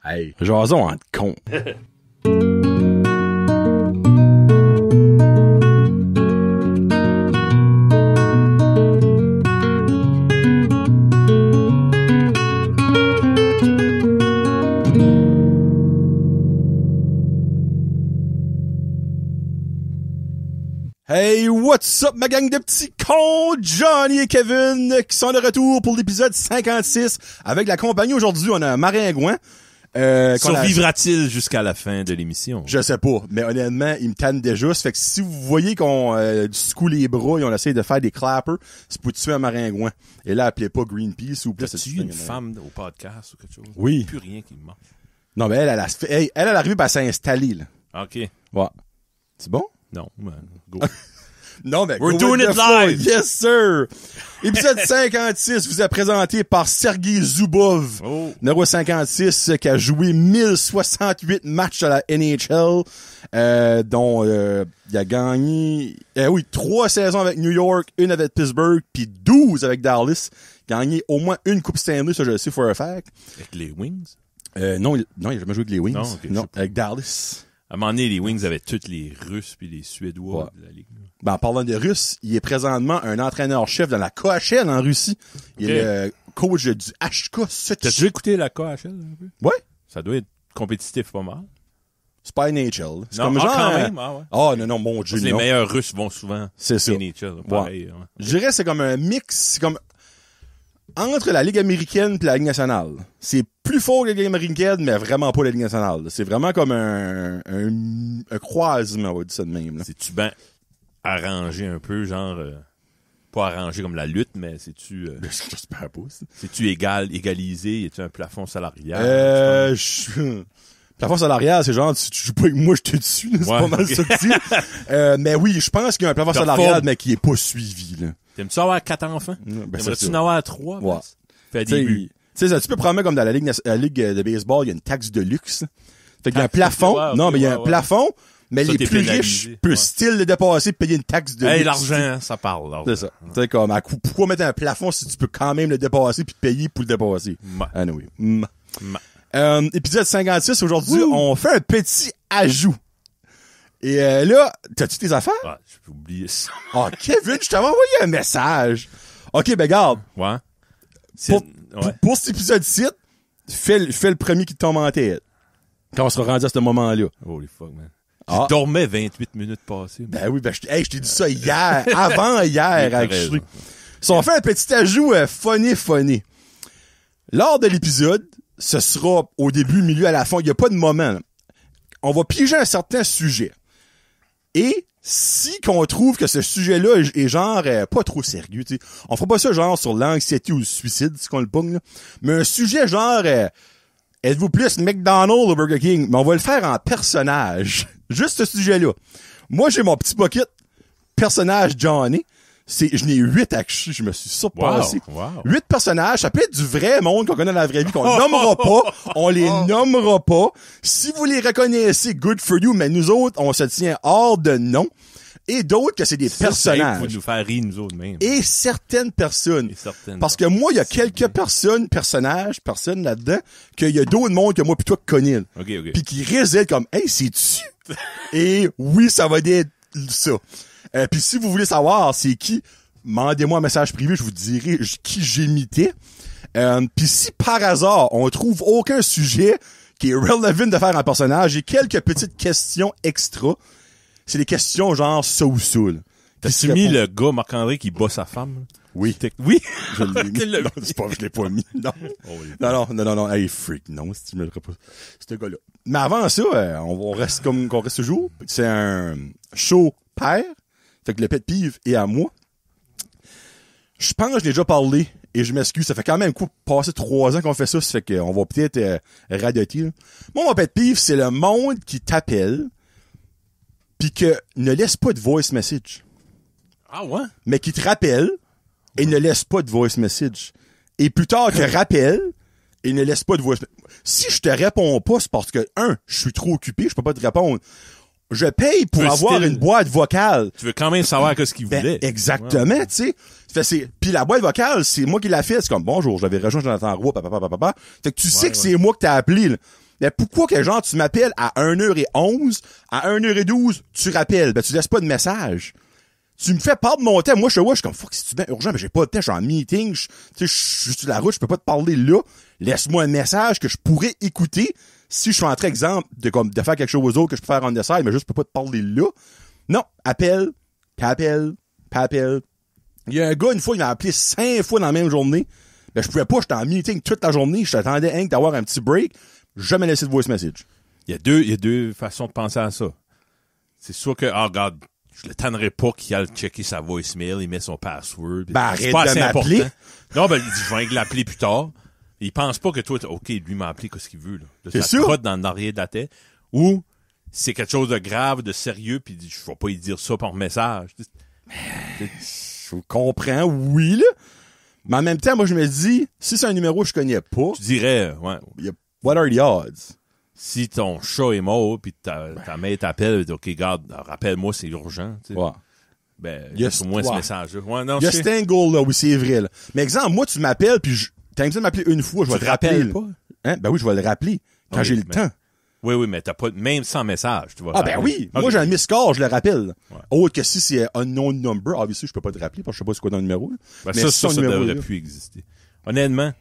Hey, jason en con. Hey, what's up, ma gang de petits cons? Johnny et Kevin qui sont de retour pour l'épisode 56. Avec la compagnie aujourd'hui, on a un maringouin. Survivra-t-il jusqu'à la fin de l'émission? Je sais pas, mais honnêtement, il me tanne déjà. Ça fait que si vous voyez qu'on secoue les bras et on essaie de faire des clappers, c'est pour tuer un maringouin. Et là, appelez pas Greenpeace, s'il vous plaît. As-tu eu une femme au podcast ou quelque chose? Oui. Plus rien qui me manque. Non, mais elle est arrivée pour s'est installée, là. OK. Ouais. C'est bon? Non, man. Go. Non, mais We're doing it live! Yes, sir! Épisode 56 vous est présenté par Sergei Zubov. Oh. Numéro 56, qui a joué 1068 matchs à la NHL, dont il a gagné 3 saisons avec New York, 1 avec Pittsburgh, puis 12 avec Dallas. Gagné au moins une Coupe Stanley, ça je le sais for a fact. Avec les Wings? Non, il a jamais joué avec les Wings. Non, okay, non, avec Dallas. À un moment donné, les Wings avaient tous les Russes puis les Suédois Ouais. de la Ligue. Ben, en parlant de Russe, il est présentement un entraîneur-chef dans la KHL en Russie. Il est le coach du HK Sochi. T'as déjà écouté la KHL un peu? Ouais. Ça doit être compétitif pas mal. C'est pas NHL. C'est Non, comme genre... quand même. Ah, ouais. Oh, non, mon Dieu, Parce que les non. meilleurs Russes vont souvent C'est ça. NHL. Pareil. Ouais. Je dirais que c'est comme un mix, c'est comme entre la Ligue américaine et la Ligue nationale. C'est plus fort que la Ligue américaine, mais vraiment pas la Ligue nationale. C'est vraiment comme un croisement, on va dire ça de même. Là. C'est-tu bien arrangé un peu, genre... pas arrangé comme la lutte, mais c'est-tu... J'espère pas, ça. c'est-tu égalisé? Y a-tu un plafond salarial? Plafond salarial, c'est genre, tu joues pas avec moi, je te dessus. C'est pas mal ça que dit. Mais oui, je pense qu'il y a un plafond salarial, mais qui est pas suivi. Là. T'aimes-tu avoir 4 enfants? Ben, T'aimerais-tu en avoir 3? Ouais. Fais des buts. Tu sais, tu peux promettre comme dans la Ligue de baseball, il y a une taxe de luxe. Fait qu'il y a un plafond. Non, mais il y a un plafond, mais ça, les plus riches peuvent style le dépasser et payer une taxe de luxe. L'argent, ça parle. L'argent. C'est ça. Tu sais, comme, pourquoi mettre un plafond si tu peux quand même le dépasser puis payer pour le dépasser? Anyway. Épisode 56, aujourd'hui, on fait un petit ajout. Et là, t'as-tu tes affaires? Ah, je peux oublier ça. Oh, Kevin, je t'avais envoyé un message. OK, ben garde. Ouais. Pour cet épisode-ci, fais le premier qui te tombe en tête. Quand on sera rendu à ce moment-là. Holy fuck, man. Je dormais 28 minutes passées. Ben oui, ben je t'ai dit ça hier, avant-hier, actually. Si on fait un petit ajout funny. Lors de l'épisode, ce sera au début, milieu, à la fin. Il n'y a pas de moment. Là. On va piéger un certain sujet. Et si qu'on trouve que ce sujet-là est genre pas trop sérieux, tu sais, on fera pas ça genre sur l'anxiété ou le suicide, si qu'on le pogne, là. Mais un sujet genre êtes-vous plus McDonald's ou Burger King? Mais on va le faire en personnage. Juste ce sujet-là. Moi, j'ai mon petit bucket personnage Johnny. Je n'ai 8 actually, je me suis surpassé. Wow. 8 personnages, ça peut être du vrai monde qu'on connaît dans la vraie vie, qu'on nommera pas, on les nommera pas. Si vous les reconnaissez, good for you, mais nous autres, on se tient hors de nom. Et d'autres que c'est des personnages. Vous nous faire rire, nous autres, même. Et certaines personnes. Parce que moi, il y a quelques personnes là-dedans, qu'il y a d'autres mondes que moi pis toi qui connais. OK. Puis qui risquent d'être comme, hey, c'est-tu? Et oui, ça va être ça. Puis si vous voulez savoir c'est qui, mandez-moi un message privé, je vous dirai qui j'imitais. Puis si par hasard, on trouve aucun sujet qui est relevant de faire un personnage, j'ai quelques petites questions extra. C'est des questions genre ça ou ça. T'as-tu mis le gars Marc-André qui bat sa femme? Oui. Oui? Je l'ai mis. Non, c'est pas, je l'ai pas mis. Non. Non. Hey, freak, non, si tu me le pas. Ce gars-là. Mais avant ça, on reste comme qu'on reste toujours. C'est un show pair. Fait que le pet peeve est à moi. Je pense que je l'ai déjà parlé et je m'excuse. Ça fait quand même passer 3 ans qu'on fait ça. Ça fait qu'on va peut-être radoter. Là. Moi, mon pet peeve, c'est le monde qui t'appelle pis que ne laisse pas de voice message. Ah ouais? Mais qui te rappelle et ne laisse pas de voice message. Et plus tard, te rappelle et ne laisse pas de voice message. Si je te réponds pas, c'est parce que, je suis trop occupé, je peux pas te répondre. Je paye pour avoir une boîte vocale. Tu veux quand même savoir qu'est-ce qu'il voulait. Exactement, ouais. Tu sais. Puis la boîte vocale, c'est moi qui l'a fait. C'est comme, bonjour, je l'avais rejoint Jonathan Roy, papa. Fait que tu sais que c'est moi que t'as appelé, là. Mais pourquoi que genre, tu m'appelles à 1h11, à 1h12, tu rappelles? Ben, tu laisses pas de message. Tu me fais perdre mon temps. Moi, je suis comme, fuck, c'est bien urgent, mais j'ai pas de temps, je suis en meeting, je suis sur la route, je peux pas te parler là. Laisse-moi un message que je pourrais écouter si je suis en train, exemple, de faire quelque chose d'autre que je peux faire en dessert, mais juste je peux pas te parler là. Non, appelle, t'appelles. Il y a un gars, une fois, il m'a appelé 5 fois dans la même journée. Ben, je pouvais pas, j'étais en meeting toute la journée, je t'attendais rien que d'avoir un petit break. Jamais laissé de voice message. Il y a deux façons de penser à ça. C'est sûr que, regarde, je le tannerai pas qu'il aille checker sa voicemail, il met son password. Ben, arrête de m'appeler. Non, ben, il dit, je vais l'appeler plus tard. Il pense pas que toi, OK, lui m'a appelé, qu'est-ce qu'il veut, là. C'est ça sûr. trotte dans l'arrière de la tête. Ou, c'est quelque chose de grave, de sérieux, puis je vais pas lui dire ça par message. Je comprends, oui, là. Mais en même temps, moi, je me dis, si c'est un numéro que je connais pas, Tu dirais, ouais. what are the odds? Si ton chat est mort, puis ta mère t'appelle, OK, garde, rappelle-moi, c'est urgent, tu sais. Ouais. Ben, Il y a au moins ce ouais. message-là. Ouais, non, Il y a je sais. cet angle-là, oui, c'est vrai, là. Mais exemple, moi, tu m'appelles, puis t'as besoin de m'appeler une fois, je vais Tu te rappeler. rappelles pas? Hein? Ben oui, je vais le rappeler. Quand Oui, j'ai le mais- temps. Oui, mais t'as pas, même sans message, tu vois. Ah, ben oui. Moi, j'ai un miss call, je le rappelle. Ouais. Autre que si c'est unknown number, obviously, je peux pas te rappeler parce que je sais pas c'est quoi dans le numéro, là. Ben, Mais ça, si son ça numéro devrait est là. plus exister. Honnêtement,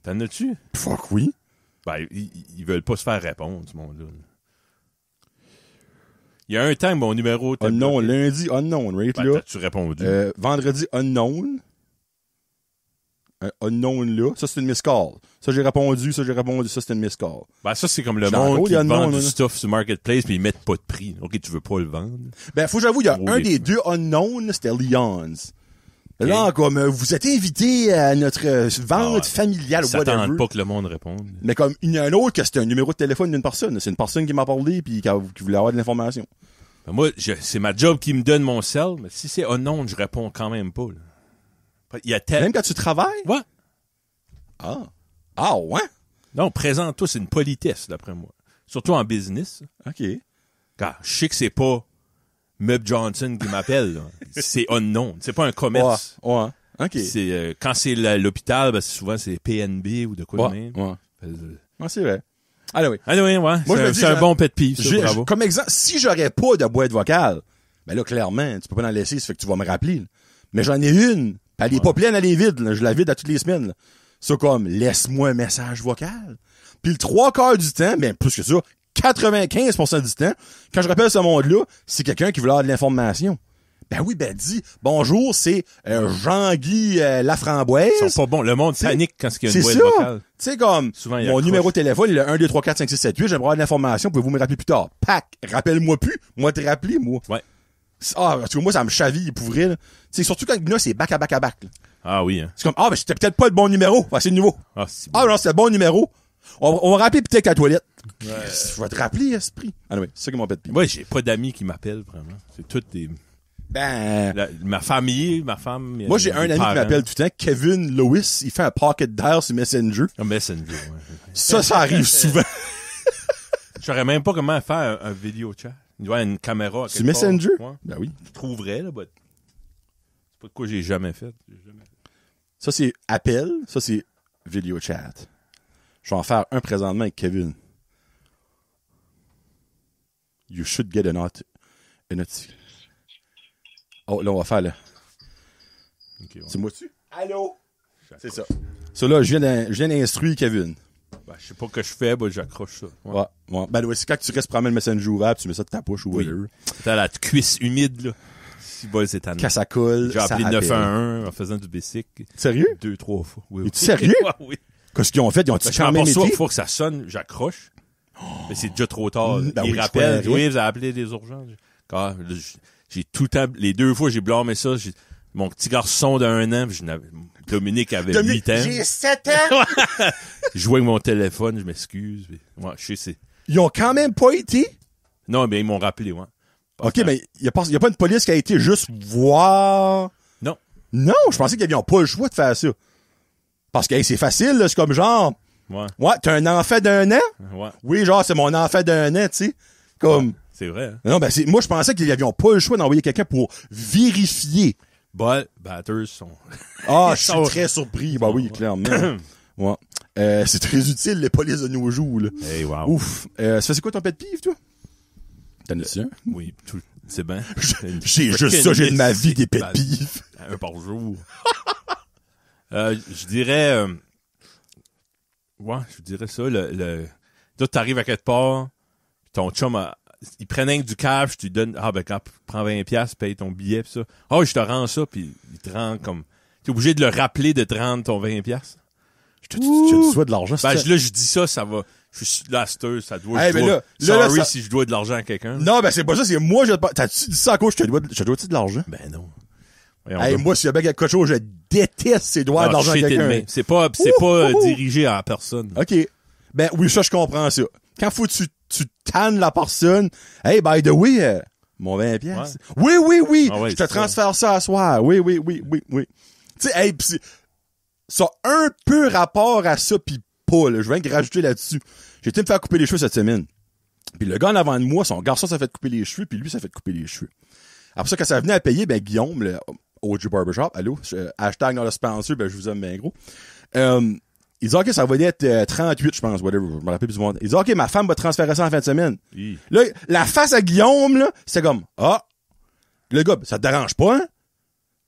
t'en as-tu? Fuck oui. Ben, ils veulent pas se faire répondre, ce monde-là. Il y a un temps que mon numéro... était Unknown, bloqué. lundi, unknown, right, Ben, là. t'as-tu répondu? Vendredi, unknown. Unknown, là. Ça, c'est une miss call. Ça, j'ai répondu, ça, c'est une miss call. Ben, ça, c'est comme le Je suis en monde gros, qui il y a vend non, du là. stuff sur Marketplace puis ils mettent pas de prix. OK, tu veux pas le vendre? Ben, faut que j'avoue, il y a Oh, un les des chemins. deux unknown, c'était Leon's. Là, comme, vous êtes invité à notre vente ouais. familiale, Ils whatever. s'attendent pas que le monde réponde. Mais comme, il y en a un autre que c'était un numéro de téléphone d'une personne. C'est une personne qui m'a parlé puis qui voulait avoir de l'information. Ben, moi, c'est ma job qui me donne mon cell, mais si c'est unknown, je réponds quand même pas. Là. Il y a Même quand tu travailles? Ouais. Ah. Ah, ouais? Non, présente-toi, c'est une politesse, d'après moi. Surtout en business. OK. Car je sais que c'est pas Meb Johnson qui m'appelle. Là. C'est unknown. C'est pas un commerce. Ouais. OK. C'est quand c'est l'hôpital, ben, souvent c'est PNB ou de quoi de même. Ouais. Euh, Ouais, c'est vrai. Allez, oui. Anyway, ouais. Moi, je me dis, C'est un bon pet peeve, ça, bravo. Comme exemple, si j'aurais pas de boîte vocale, ben là, clairement, tu peux pas en laisser, ça fait que tu vas me rappeler. Là. Mais j'en ai une, pis elle est pas pleine, elle est vide, là. Je la vide à toutes les semaines, là. Ça, comme, laisse-moi un message vocal. Puis le 3/4 du temps, ben, plus que ça, 95% du temps, quand je rappelle ce monde-là, c'est quelqu'un qui veut avoir de l'information. Ben oui, ben dis, bonjour, c'est Jean-Guy Laframboise. Ils sont pas bons. Le monde C'est- panique quand il y a C'est une boîte ça. vocale. Tu sais, comme, Souvent, il mon accroche. numéro de téléphone, il est 1, 2, 3, 4, 5, 6, 7, 8, j'aimerais avoir de l'information, pouvez-vous me rappeler plus tard? Pac! Rappelle-moi plus, moi te rappeler, moi. Ouais. Ah, parce que moi, ça me chaville pour vrai, là. C'est surtout quand là, c'est back à back à back, là. Ah oui, hein. C'est comme, ben, c'était peut-être pas le bon numéro. Ah, c'est le nouveau. Ah, c'est Ah, non, c'est le bon numéro. On va rappeler peut-être à la toilette. Je vais te rappeler, esprit. Ah, oui, c'est ça qui m'a fait pire. Moi, j'ai pas d'amis qui m'appellent, vraiment. C'est toutes des... Ben, ma famille, ma femme... moi, j'ai un ami qui m'appelle tout le temps, Kevin Lewis. Il fait un pocket dial sur Messenger. Un Messenger, ouais. Ça arrive souvent. Je saurais même pas comment faire un vidéo chat. Il doit y avoir une caméra. Sur Messenger? Ouais. Ben oui. Je trouverais, là, but... C'est pas de quoi j'ai jamais fait. Ça, c'est appel. Ça, c'est video chat. Je vais en faire un présentement avec Kevin. You should get a notification. Oh, là, on va faire le... Ok, ouais. C'est moi dessus? Allô? C'est ça. Ça, là, je viens d'instruire Kevin. Ben, je sais pas ce que je fais, bah, j'accroche ça. Ouais. Ouais. Ben, ouais, c'est quand tu restes prendre le Messenger ouvert, tu mets ça de ta poche ou Oui. whatever. T'as la cuisse humide, là. Si bol, c'est tannant. Quand ça colle, J'ai ça appelé appelle. 911 en faisant du basic. Sérieux? 2-3 fois. Oui, Es-tu sérieux? Ouais, oui. Qu'est-ce qu'ils ont fait? Ils ont-tu Ben, je quand m'en même aperçois, été? faut que ça sonne, j'accroche. Mais c'est déjà trop tard. Ben Ils oui, tu rappellent, pourrais- oui, vous avez appelé des urgences. Ah, là, j'ai tout le temps, les 2 fois, j'ai blâmé ça. Mon petit garçon d'1 an, Dominique avait 8 ans. J'ai 7 ans! Je jouais avec mon téléphone, je m'excuse. Ouais, je sais, c'est... Ils ont quand même pas été? Non, mais ils m'ont rappelé, ouais. OK, mais il y a pas une police qui a été juste voir... Non. Non, je pensais qu'ils n'avaient pas le choix de faire ça. Parce que hey, c'est facile, là, c'est comme genre... Ouais, Ouais, t'as un enfant d'1 an? ouais. Oui, genre, c'est mon enfant d'1 an, tu sais. Comme... C'est vrai, hein. Non, ben moi, je pensais qu'ils n'avaient pas le choix d'envoyer quelqu'un pour vérifier. But, batters sont... Ah, je suis sont- très surpris. Ben oui, clairement. Ouais. C'est très utile, les polices de nos jours, là. Hey, wow. Ouf. Ça fait quoi ton pet peeve, toi? T'en as-tu un? Oui, c'est bien. J'ai juste ça, j'ai de ma vie des pet peeves. Un par jour. Je dirais... je dirais ça. Toi, t'arrives à quelque part, ton chum, il prenait du cash, tu lui donnes... Ah, ben, quand prends 20$, paye ton billet, pis ça. Ah, je te rends ça, puis il te rend comme... T'es obligé de le rappeler de te rendre ton 20$. Tu dois de l'argent, ben, là, je dis ça va... Je suis laster, ça doit... Hey, sorry si je dois de l'argent à quelqu'un. Non, ben, c'est pas ça, c'est moi, t'as-tu dit ça à cause je dois-tu de l'argent? Ben, non. Hey, moi, s'il y a bien quelque chose, je déteste ces doigts d'argent à quelqu'un. C'est pas dirigé à la personne. OK. Ben, oui, ça, je comprends ça. Quand faut que tu tannes la personne, hey, by the way, mon 20$. Ouais. Oui. Ah ouais, je te transfère ça à soir. Oui. Tu sais, hey, pis ça a un peu rapport à ça pis pas, là. Je viens de rajouter là-dessus. J'ai été me faire couper les cheveux cette semaine. Puis le gars en avant de moi, son garçon s'est fait couper les cheveux, puis lui, ça fait couper les cheveux. Après ça, quand ça venait à payer, ben, Guillaume, le OG Barbershop, allô, hashtag dans le sponsor, ben, je vous aime bien gros. Il dit, OK, ça va être 38, je pense, whatever, je me rappelle plus du monde. Il dit, OK, ma femme va transférer ça en fin de semaine. Là, la face à Guillaume, là, c'est comme, le gars, ça te dérange pas, hein?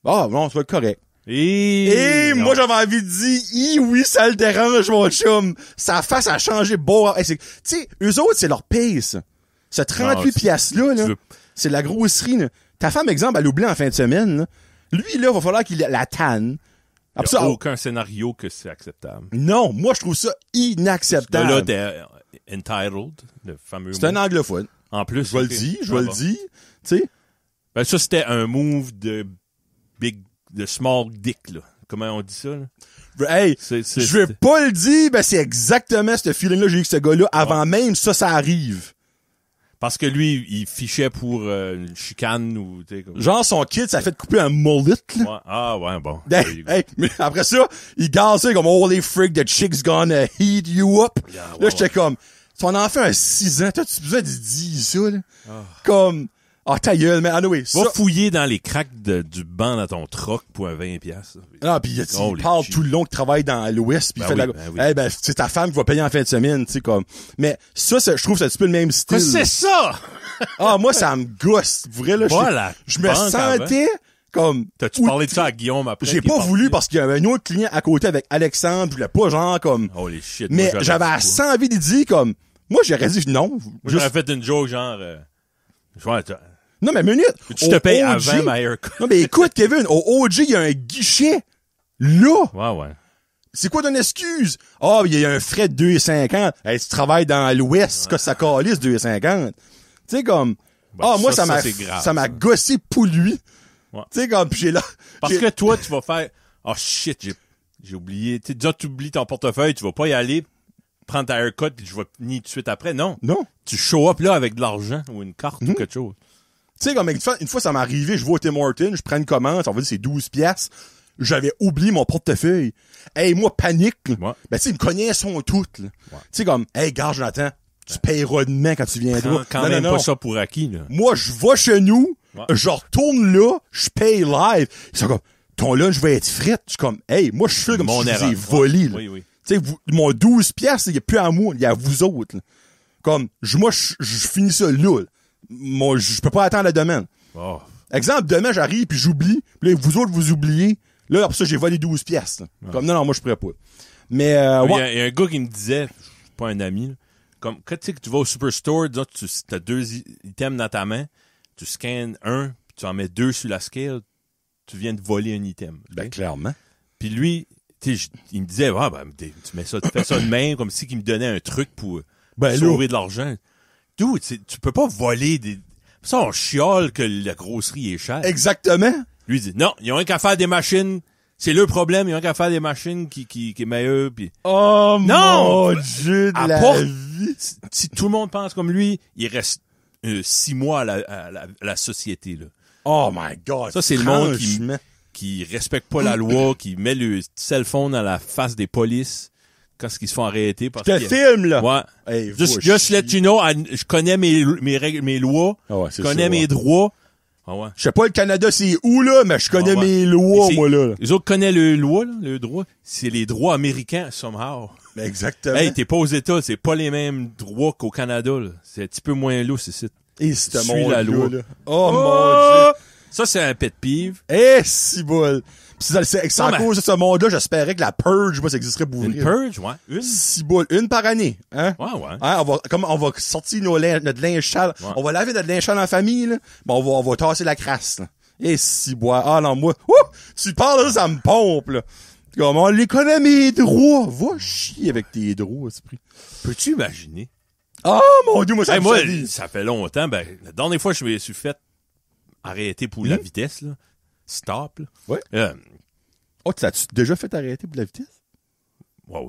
Ah, non, ça va être correct. Et moi, j'avais envie de dire, oui, ça le dérange, mon chum. Sa face a changé beau. Tu sais, eux autres, c'est leur paye, ça. Ce 38 piastres-là, là, c'est de la grosserie, là. Ta femme, exemple, elle oublie en fin de semaine, là. Lui, là, va falloir qu'il la tanne. Il n'y a aucun scénario que c'est acceptable. Non, moi, je trouve ça inacceptable. Là, t'es entitled, le fameux C'est un anglophone. En plus. Je vais le dire, tu sais. Ben, ça, c'était un move de small dick, là. Comment on dit ça, là? Hey, je vais pas le dire, ben c'est exactement ce feeling-là que j'ai eu avec ce gars-là avant même ça arrive. Parce que lui, il fichait pour une chicane ou... Comme... Genre, son kid, ça fait de couper un mullet, là. Ouais. Ah, ouais, bon. Hey, mais après ça, il gazait comme « Holy freak, the chick's gonna heat you up yeah, ». Là, j'étais comme « Ton enfant a 6 ans, t'as-tu besoin de dire ça, là? Comme... Ah, ta gueule, mais anyway. Va fouiller dans les cracks du banc dans ton troc pour un 20$. Ah, pis il parle tout le long qu'il travaille dans l'Ouest, pis il fait de la... Eh ben, c'est ta femme qui va payer en fin de semaine, tu sais, comme... Mais ça, je trouve que c'est un petit peu le même style. C'est ça! Ah, moi, ça me gosse. Vrai, là, je me sentais comme... T'as-tu parlé de ça à Guillaume après? J'ai pas voulu parce qu'il y avait un autre client à côté avec Alexandre, je voulais pas genre comme... Holy shit. Mais j'avais assez envie de dire comme... Moi, j'aurais dit non. Moi, j'aurais fait une joke genre... Non, mais minute. Tu te payes avant ma haircut. Non, mais écoute, Kevin, au OG, il y a un guichet. Là. Ouais. C'est quoi ton excuse? Ah, il y a un frais de 2,50. Hey, tu travailles dans l'Ouest, que ça calisse 2,50. Tu sais, comme, moi, ça m'a gossé pour lui. Ouais. Tu sais, comme, pis j'ai là. Parce que toi, tu vas faire, shit, j'ai oublié. Tu sais, déjà, tu oublies ton portefeuille, tu vas pas y aller, prendre ta haircut, pis je vais venir tout de suite après. Non. Tu show up là avec de l'argent ou une carte ou quelque chose. Tu sais, comme une fois, ça m'est arrivé, je vais au Tim Hortons, je prends une commande, on va dire c'est 12 piastres. J'avais oublié mon portefeuille. Hey, moi, panique. Ouais. Ben, tu sais, ils me connaissent toutes. Tu sais, comme, hey, gars, Jonathan, tu payeras demain quand tu viendras. Quand même pas ça pour acquis, là. Moi, je vais chez nous, je retourne là, je paye live. Ils sont comme, ton lunch va être frite. Je suis comme, hey, moi, je fais comme si je vous ai volé, là. Oui. Tu sais, mon 12 piastres, il n'y a plus à moi, il y a à vous autres, là. Comme, moi, je finis ça là. Moi, je peux pas attendre la demain. Exemple, demain, j'arrive puis j'oublie. Puis là, vous autres, vous oubliez. Là, après ça, j'ai volé 12 piastres. Comme, non, moi, je pourrais pas. Mais, il y a un gars qui me disait, pas un ami, là, comme, quand tu sais que tu vas au Superstore, disons, tu as 2 items dans ta main, tu scannes un, puis tu en mets 2 sur la scale, tu viens de voler un item. Ben, clairement. Puis lui, tu sais, il me disait, tu mets ça, tu fais ça de même, comme si qu'il me donnait un truc pour sauver de l'argent. Dude, tu peux pas voler des... Ça, on chiale que la grosserie est chère. Exactement. Lui, il dit, non, ils ont rien qu'à faire des machines. C'est le problème, ils ont rien qu'à faire des machines qui est meilleur, pis... Oh, mon Dieu de la vie. Si tout le monde pense comme lui, il reste 6 mois à la société, là. Oh my God. Ça, c'est le monde qui respecte pas la loi, qui met le cell phone à la face des polices. Quand ils se font arrêter parce que... Je te filme, là! Ouais. Hey, just let you know, je connais mes règles, mes lois. Ouais, je connais mes droits. Ah ouais. Je sais pas le Canada c'est où, là, mais je connais mes lois, moi, là. Les autres connaissent le loi, là, le droit. C'est les droits américains, somehow. Exactement. Hey, t'es pas aux États, c'est pas les mêmes droits qu'au Canada, là. C'est un petit peu moins lourd, c'est ça. Et c'est Suis la loi. Là. Oh, mon Dieu. Ça, c'est un pet peeve. Si bol. Pis c'est à cause de ce monde-là, j'espérais que la purge, moi, ça existerait pour Une ouvrir. purge, ouais. Si bol. Une par année, hein? Ouais. Hein, on va sortir notre linge sale. Ouais. On va laver notre linge sale en famille, là. Bon, on va tasser la crasse, là. Et si bois. Ah, non, moi. Tu parles là, ça me pompe, là. Comme, on les connaît, mes droits. Va chier avec tes droits, esprit. Peux-tu imaginer? Oh, mon Dieu, moi, ça Moi, me ça fait longtemps, la dernière fois, je me suis fait arrêter pour la vitesse, là. Stop, là. Ouais. Oh, t'as-tu déjà fait arrêter pour la vitesse? Ouais,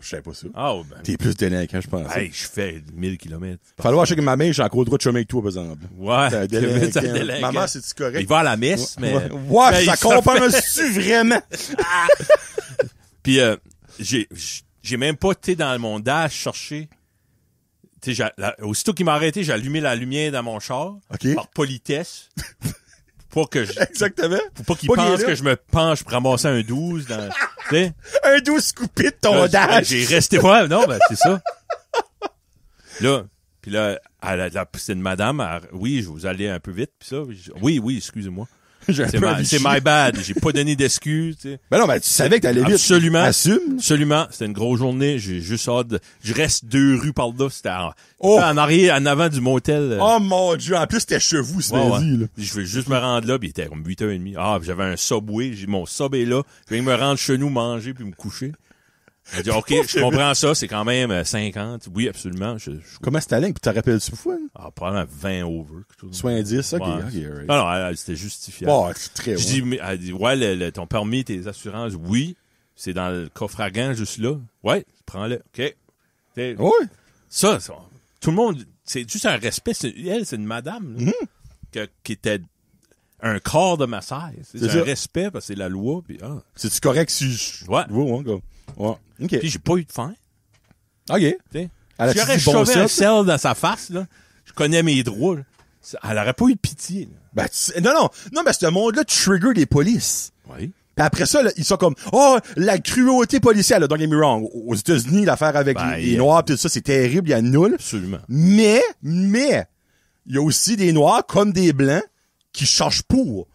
Je savais pas ça. Ah, ouais, ben. T'es plus délinquant, je pense. Hey, je fais 1000 km. Falloir que ma mère, j'ai encore le droit de chemin avec toi, par exemple. Ouais. T'es un délinquant. Maman, c'est-tu correct? Il va à la messe, mais. Ouais, mais ça compense-tu vraiment? Puis, j'ai même pas été dans mon dash chercher. Tu sais, aussitôt qu'il m'a arrêté, j'ai allumé la lumière dans mon char. OK. Par politesse. Pour que je. Exactement. Pour pas qu'il pense que je me penche pour ramasser un 12 dans, tu sais. Un 12 coupé de ton dash. J'ai resté, ouais, non, ben, c'est ça. Là, puis là, c'est une madame, oui, je vous allais un peu vite, puis ça. Oui, excusez-moi. C'est my bad. J'ai pas donné d'excuses, tu sais. Ben non, ben, tu savais que t'allais vite. Absolument. Assume. Absolument. C'était une grosse journée. J'ai juste hâte je reste 2 rues par là. C'était en arrière, en avant du motel. Oh mon Dieu. En plus, c'était chez vous, ce midi, là. Je vais juste me rendre là, puis il était comme 8h30. Ah, j'avais un Subway. Mon Sub est là. Je viens me rendre chez nous, manger, puis me coucher. Elle dit, OK, je comprends ça, c'est quand même 50. Oui, absolument. Comment c'était ligne? Puis t'en rappelles-tu pourquoi? Ah, probablement 20 over. 70, ok, ouais. right. Non, c'était justifiable. Oh, c'est très bon. Elle dit, ouais, ton permis, tes assurances, oui. C'est dans le coffre à gants, juste là. Ouais, prends-le. OK. Oui. Ça, tout le monde, c'est juste un respect. Elle, c'est une madame, là, qui était un corps de massage. C'est un respect, parce que c'est la loi. Puis, c'est-tu correct si je... Ouais. Ouais. OK. Puis j'ai pas eu de faim. OK. Si j'aurais chauvé un sel dans sa face, là, je connais mes droits, là. Elle aurait pas eu de pitié. Ben, non, mais ce monde-là trigger les polices. Oui. Puis après ça, là, ils sont comme, la cruauté policière, là, don't get me wrong. Aux États-Unis, l'affaire avec les Noirs, tout ça, c'est terrible, il y a nul. Absolument. Mais, il y a aussi des Noirs comme des Blancs qui cherchent pour.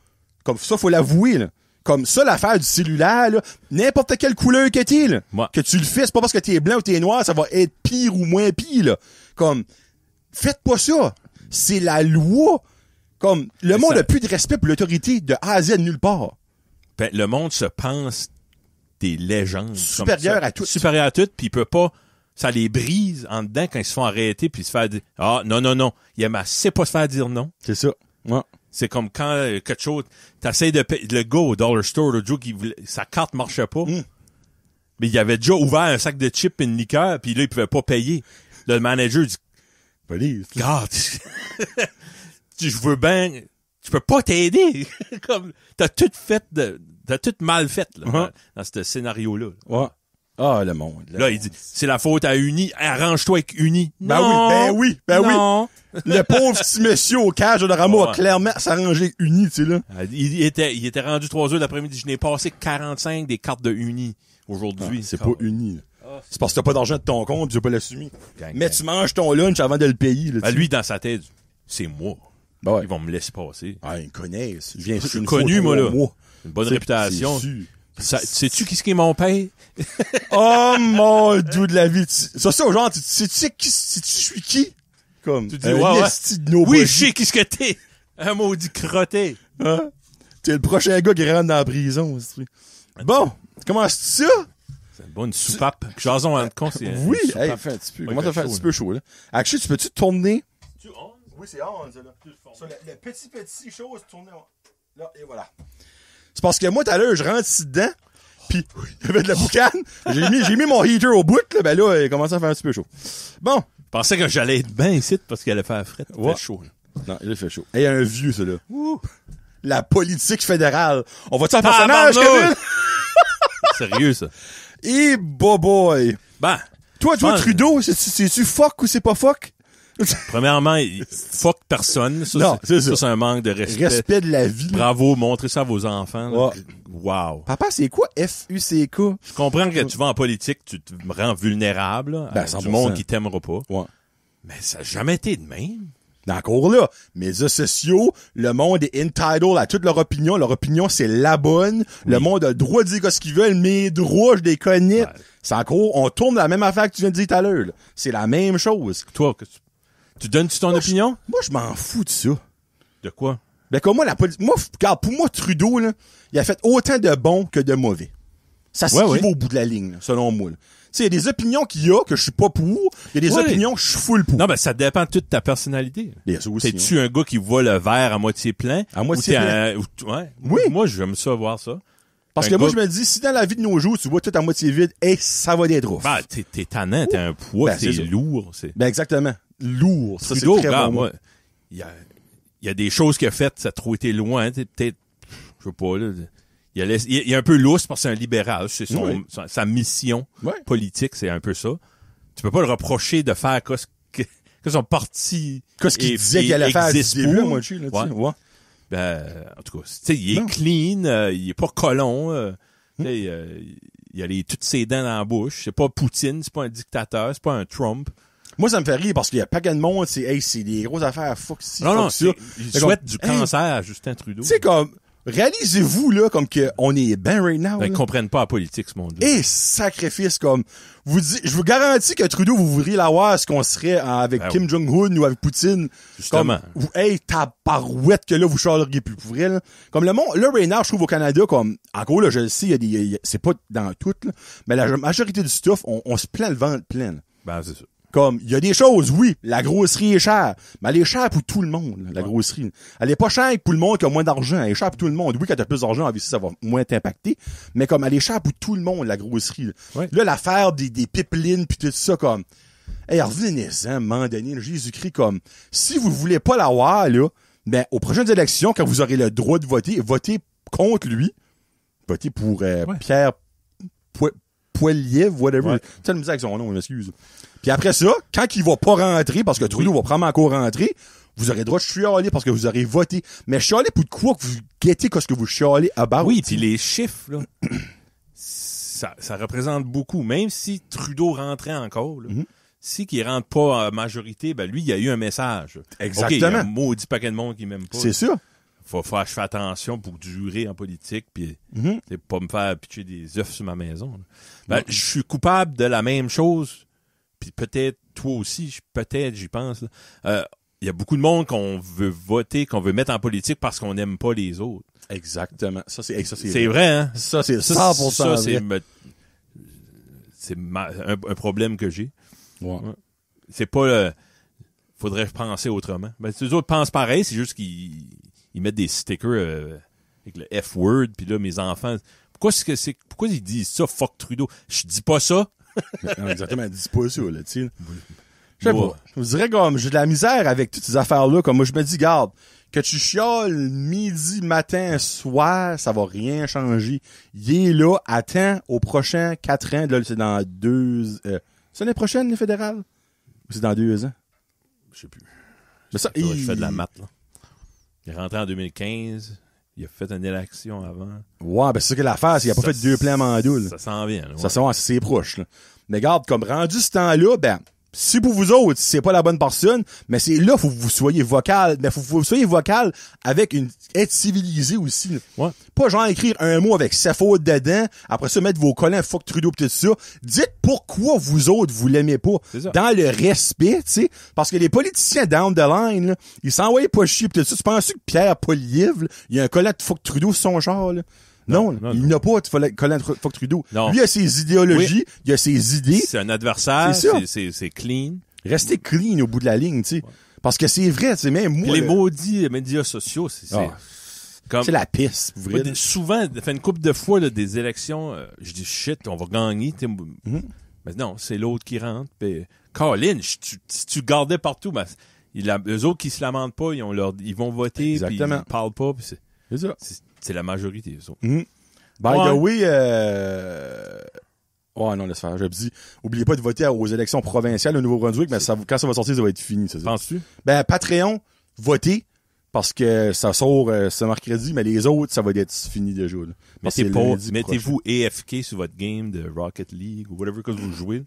Comme ça, faut l'avouer, là. Comme ça, l'affaire du cellulaire, là, n'importe quelle couleur que t'es, là, que tu le fais, c'est pas parce que t'es blanc ou t'es noir, ça va être pire ou moins pire, là. Comme, faites pas ça. C'est la loi. Comme, le monde a plus de respect pour l'autorité de A à Z nulle part. Ben, le monde se pense des légendes. Supérieur à tout. Supérieur à tout, puis il peut pas, ça les brise en dedans quand ils se font arrêter puis se faire dire, non. Il aime assez pas se faire dire non. C'est ça. Ouais. C'est comme quand quelque chose, t'essayes de payer, le gars au Dollar Store, le Joe, sa carte marchait pas. Mais il avait déjà ouvert un sac de chips et une liqueur, puis là, il pouvait pas payer. Le manager dit, police. God, je veux bien, tu peux pas t'aider. Comme, t'as tout mal fait, là, dans ce scénario-là. Ouais. Ah, le monde. Là, il dit, c'est la faute à Uni. Arrange-toi avec Uni. Ben oui. Non. Le pauvre petit monsieur au cage de Ramo a clairement s'arrangé avec Uni, tu sais, là. Il était rendu 3 heures l'après-midi. Je n'ai passé 45 des cartes de Uni aujourd'hui. C'est pas Uni, là. C'est parce que t'as pas d'argent de ton compte, tu veux pas l'assumer. Mais tu manges ton lunch avant de le payer, là. Lui, dans sa tête, c'est moi. Ben ouais. Ils vont me laisser passer. Ah, ils me connaissent. Je suis connu, moi, là. Une bonne réputation. Sais-tu qui est mon père? Oh mon Dieu de la vie. Ça, genre, sais-tu qui je suis qui? Comme, tu dis, oui, je sais qui ce que t'es. Un maudit crotté. Hein? T'es le prochain gars qui rentre dans la prison. Bon, comment c'est ça? C'est une bonne soupape. Jason en compte, c'est oui, hey, fait un petit peu. Comment t'as fait un petit peu chaud, là? Actually, tu peux-tu tourner? Oui, c'est 11, là. Sur le petit chose, tourner. Là, et voilà. C'est parce que moi, tout à l'heure, je rentre ici dedans, pis il y avait de la boucane. J'ai mis mon heater au bout, là, ben là, il commence à faire un petit peu chaud. Bon. Je pensais que j'allais être bien ici parce qu'elle allait faire fret. Il fait chaud, là. Non, il fait chaud. Et un vieux, ça, là. La politique fédérale. On va-tu en personnage, Kevin? Sérieux, ça. Et boy. Ben. Toi, Trudeau, c'est-tu fuck ou c'est pas fuck? Premièrement, fuck personne. Ça, Non, c'est ça, c'est un manque de respect. Respect de la vie. Bravo, montrez ça à vos enfants. Là. Ouais. Wow. Papa, c'est quoi FUCK? Je comprends que tu vas en politique, tu te rends vulnérable là, à 100%. du monde qui t'aimera pas. Ouais. Mais ça n'a jamais été de même. Encore là, médias sociaux, le monde est entitled à toute leur opinion. Leur opinion, c'est la bonne. Oui. Le monde a le droit de dire ce qu'ils veulent. Mes droits, je les connais. Ouais. C'est encore, on tourne la même affaire que tu viens de dire tout à l'heure. Là. C'est la même chose. Toi, tu donnes-tu ton opinion? Moi, je m'en fous de ça. De quoi? Ben, comme moi, regarde, pour moi, Trudeau, là, il a fait autant de bons que de mauvais. Ça s'équivaut au bout de la ligne, là, selon moi. Tu sais, il y a des opinions qu'il y a que je suis pas pour. Il y a des opinions que je suis full pour. Non, ben, ça dépend de toute ta personnalité. Bien, ça aussi, T'es-tu un gars qui voit le verre à moitié plein? À moitié plein. Ouais. Oui. Moi, j'aime ça voir ça. Parce Un que moi, gars- je me dis, si dans la vie de nos jours, tu vois tout à moitié vide, ça va d'être rough. Ben, t'es tannant, t'es un poids, Ben, c'est ça. c'est lourd. C'est... Ben, exactement. Lourd. Ça, c'est Trudeau, très regarde, bon. moi, il y a des choses qu'il a faites, ça a trop été loin, peut-être, je sais pas, là. Il est un peu lousse parce que c'est un libéral. C'est sa mission politique, c'est un peu ça. Tu peux pas le reprocher de faire que son parti Qu'est-ce qu'il disait qu'il allait faire du début, à moitié, là, tu sais. Ouais. Ben, en tout cas, tu sais, il est clean, il est pas colon, tu sais, il a toutes ses dents dans la bouche. C'est pas Poutine, c'est pas un dictateur, c'est pas un Trump. Moi, ça me fait rire parce qu'il y a pas de monde, c'est des grosses affaires, fuck ci, Non, fuck ça. il souhaite du cancer à Justin Trudeau. Tu sais, comme, réalisez-vous, là, comme que on est ben right now. Ben, ils là. comprennent pas la politique, ce monde-là. Et sacrifice, comme, je vous garantis que Trudeau, vous voudriez l'avoir, ce qu'on serait avec Ben Kim Jong-un ou avec Poutine. Justement. Comme, ta parouette que là, vous charleriez plus pour elle. Comme le monde, là, right now, je trouve au Canada, comme, encore là, je le sais, c'est pas dans tout, là, mais la majorité du stuff, on se plaint le ventre plein. Ben, c'est ça. Comme, il y a des choses, oui, la grosserie est chère, mais elle est chère pour tout le monde, là, la grosserie. Elle est pas chère pour le monde qui a moins d'argent, elle est chère pour tout le monde. Oui, quand t'as plus d'argent, obviously, ça va moins t'impacter, mais comme, elle est chère pour tout le monde, la grosserie. Là, Ouais. là l'affaire des pipelines pis tout ça, comme, hey, revenez-en, à un moment donné, là, Jésus-Christ, comme, si vous voulez pas l'avoir, là, ben, aux prochaines élections, quand vous aurez le droit de voter, votez contre lui. Votez pour, Pierre Poilievre, whatever. Ouais. Ça, le musique avec son nom, je m'excuse. Puis après ça, quand il va pas rentrer, parce que Trudeau va probablement encore rentrer, vous aurez le droit de chialer parce que vous aurez voté. Mais chialer pour de quoi que vous guettez qu'est-ce que vous chialez about? Oui, puis les chiffres, là, ça représente beaucoup. Même si Trudeau rentrait encore, là, si qu'il rentre pas en majorité, ben lui, il y a eu un message. Exactement. OK, il y a un maudit paquet de monde qui m'aime pas. C'est ça. Faut faire que je fais attention pour durer en politique, puis c'est pas me faire pitcher des œufs sur ma maison. Là. Ben, je suis coupable de la même chose, puis peut-être toi aussi, peut-être j'y pense. Il y a beaucoup de monde qu'on veut voter, qu'on veut mettre en politique parce qu'on n'aime pas les autres. Exactement. C'est vrai, hein? Ça, c'est 100% ça, vrai. c'est un problème que j'ai. Ouais. C'est pas... faudrait penser autrement. Ben, les autres pensent pareil, c'est juste qu'ils mettent des stickers avec le F-word, puis là, mes enfants... Pourquoi ils disent ça, fuck Trudeau? Je dis pas ça. Non, exactement, dis pas ça, là, tu sais. Je sais pas. Je vous dirais comme, j'ai de la misère avec toutes ces affaires-là, comme moi, je me dis, garde, que tu chiales midi, matin, soir, ça va rien changer. Il est là, attends, aux prochains 4 ans, là, c'est dans 2... c'est l'année prochaine, les fédérales? Ou c'est dans 2 ans? Je sais plus. Mais ça, Je fais de la maths, là. Il est rentré en 2015. Il a fait une élection avant. Ouais, ben c'est ça que l'affaire, c'est qu'il a pas fait 2 plans mandat, là. Ça s'en vient, là. Ça, c'est proche, là. Mais regarde, comme rendu ce temps-là, ben, si pour vous autres, c'est pas la bonne personne, mais c'est là, faut que vous soyez vocal. Mais faut que vous soyez vocal avec être civilisé aussi, là. Ouais. Pas genre écrire un mot avec sa faute dedans, après ça, mettre vos collants fuck Trudeau pis tout ça. Dites pourquoi vous autres, vous l'aimez pas. C'est ça. Dans le respect, tu sais. Parce que les politiciens down the line, là, ils s'envoyaient pas chier pis tout ça. Tu penses que Pierre Poilievre, là, il y a un collant de fuck Trudeau sur son char, là? Non, il n'a pas de collant de fuck Trudeau. Non. Lui, il a ses idéologies, il a ses idées. C'est un adversaire, C'est c'est clean. Restez clean au bout de la ligne, tu sais. Parce que c'est vrai, tu sais, même moi. Puis les maudits médias sociaux, comme... C'est la pisse, vous voyez. Souvent, fait une couple de fois, là, des élections, je dis shit, on va gagner, mais non, c'est l'autre qui rentre, pis Colin, si tu gardais partout, ben, eux autres qui se lamentent pas, ils vont voter, puis ils parlent pas, pis c'est ça. C'est la majorité, eux autres. By the way, Oh non, laisse faire. Je dis, oubliez pas de voter aux élections provinciales au Nouveau-Brunswick, mais quand ça va sortir, ça va être fini. Penses-tu? Ben, Patreon, votez, parce que ça sort ce mercredi, mais les autres, ça va être fini déjà. Là. Mettez-vous AFK sur votre game de Rocket League ou whatever que vous jouez.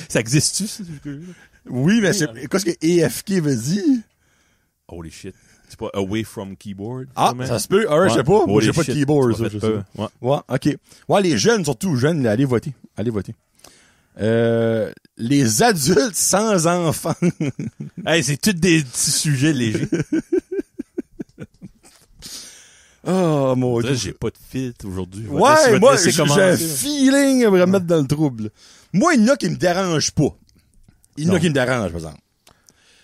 ça existe-tu, ce jeu-là? Oui, mais qu'est-ce que AFK veut dire? Holy shit. C'est pas away from keyboard? Ça se peut. Je sais pas. Moi, j'ai pas de keyboard, ça. Je sais. Ouais, ok. Ouais, les jeunes, surtout jeunes, allez voter. Allez voter. Les adultes sans enfants. Hey, c'est tous des petits sujets légers. Oh, mon Dieu. J'ai pas de filtre aujourd'hui. Ouais, moi, j'ai un feeling à me remettre dans le trouble. Moi, il y en a qui me dérangent pas. Il y en a qui me dérangent, par exemple.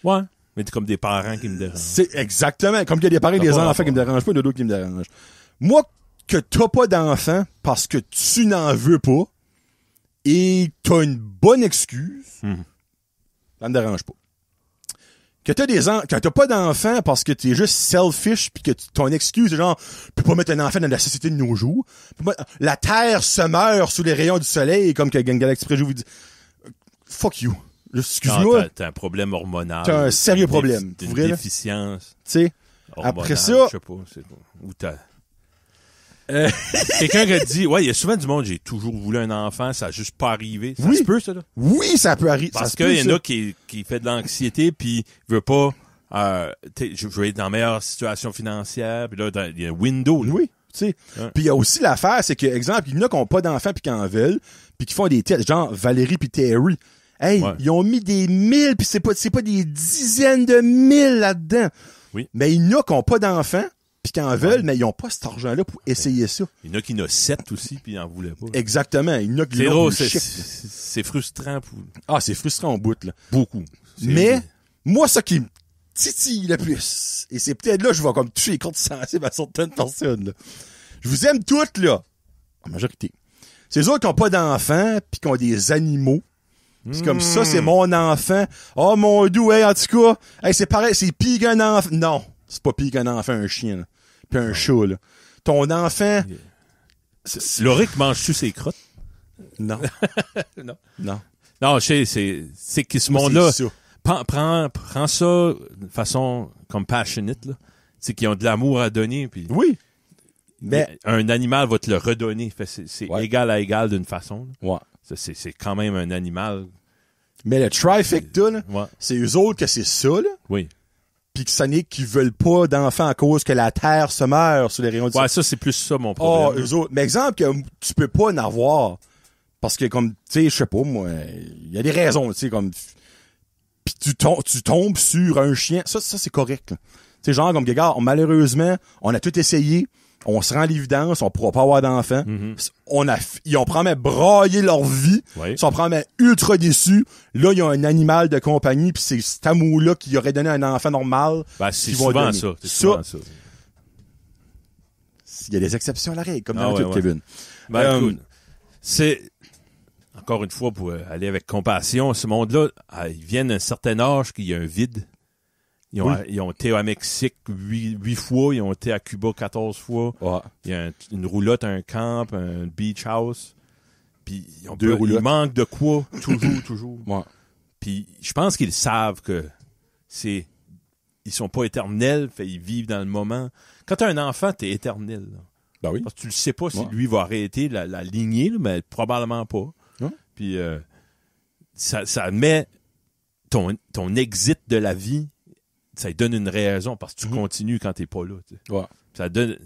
Ouais. Mais c'est comme des parents qui me dérangent. C'est exactement. Comme il y a des parents et des enfants qui me dérangent pas, il y en a d'autres qui me dérangent. Moi, que t'as pas d'enfant parce que tu n'en veux pas et t'as une bonne excuse, ça me dérange pas. Que t'as pas d'enfant parce que t'es juste selfish pis que ton excuse, c'est genre, peux pas mettre un enfant dans la société de nos jours. La terre se meurt sous les rayons du soleil, comme que Galaxy Préjou vous dit. Fuck you. Excuse-moi. T'as un problème hormonal. T'as un sérieux problème. T'as une déficience. Tu sais. Après ça. Je sais pas. Où t'as. Quelqu'un qui a dit, ouais, il y a souvent du monde, j'ai toujours voulu un enfant, ça a juste pas arrivé. Ça se peut, ça, là? Oui, ça peut arriver. Parce qu'il y en a qui fait de l'anxiété puis veut pas, je veux être dans la meilleure situation financière, puis là, il y a un window, là. Oui. Tu sais. Ouais. Puis il y a aussi l'affaire, c'est que, exemple, il y en a qui n'ont pas d'enfants puis qui en veulent, puis qui font des tests, genre Valérie puis Terry. Hey, ils ont mis des 1000 puis c'est pas des dizaines de mille là-dedans. Oui. Mais il y en a qui n'ont pas d'enfants puis qui en veulent, mais ils n'ont pas cet argent-là pour essayer ça. Il y en a qui en ont 7 aussi puis ils en voulaient pas. Exactement. Il y en a qui c'est l'ont drôle, plus chic. c'est frustrant pour... Ah, c'est frustrant au bout, là. Beaucoup. Mais, moi, ça qui me titille le plus, et c'est peut-être là que je vais comme toucher les comptes sensibles à certaines personnes, là. Je vous aime toutes, là. En majorité. C'est eux autres qui n'ont pas d'enfants puis qui ont des animaux. C'est comme ça, c'est mon enfant. Oh, mon doux, hey, en tout cas, hey, c'est pareil, c'est pire qu'un enfant. Non, c'est pas pire qu'un enfant, un chien, là. Puis un chat, là. Ton enfant... Loric mange-tu ses crottes? Non. Non. Non. Non, je sais, c'est que ce monde-là... Prends ça de façon comme passionate, là. C'est qu'ils ont de l'amour à donner, puis... Oui. Mais un animal va te le redonner. C'est égal à égal d'une façon. Là. Ouais. C'est quand même un animal. Mais le trifecta, là, c'est eux autres que c'est ça, là. Oui. Puis que ça n'est qu'ils veulent pas d'enfants à cause que la terre se meurt sous les rayons du soleil. Ouais, ça, c'est plus ça, mon problème. Oh, eux autres. Mais exemple que tu peux pas en avoir. Parce que comme, tu sais, je sais pas, moi, il y a des raisons, tu sais, comme... Puis tu tombes sur un chien. Ça c'est correct, là. Tu sais, genre, comme, gars, malheureusement, on a tout essayé. On se rend à l'évidence, on pourra pas avoir d'enfants. Ils ont probablement braillé leur vie. Oui. Ils sont probablement ultra déçus. Là, ils ont un animal de compagnie, puis c'est cet amour-là qui aurait donné un enfant normal. Ben, c'est souvent ça. C'est souvent ça. Il y a des exceptions à la règle, comme dans tout, Kevin. Ben, écoute, c'est... Encore une fois, pour aller avec compassion, ce monde-là, ils viennent d'un certain âge qu'il y a un vide. Ils ont été au Mexique 8 fois, ils ont été à Cuba 14 fois. Ouais. Il y a une roulotte, un camp, un beach house. Puis ils manquent de quoi, toujours. Ouais. Puis je pense qu'ils savent que ils sont pas éternels, fait ils vivent dans le moment. Quand t'as un enfant, t'es éternel. Là. Ben oui. Parce que tu le sais pas si lui va arrêter la lignée, là, mais probablement pas. Ouais. Puis ça met ton exit de la vie. Ça lui donne une raison parce que tu continues quand t'es pas là. Tu sais. Ouais. Ça donne.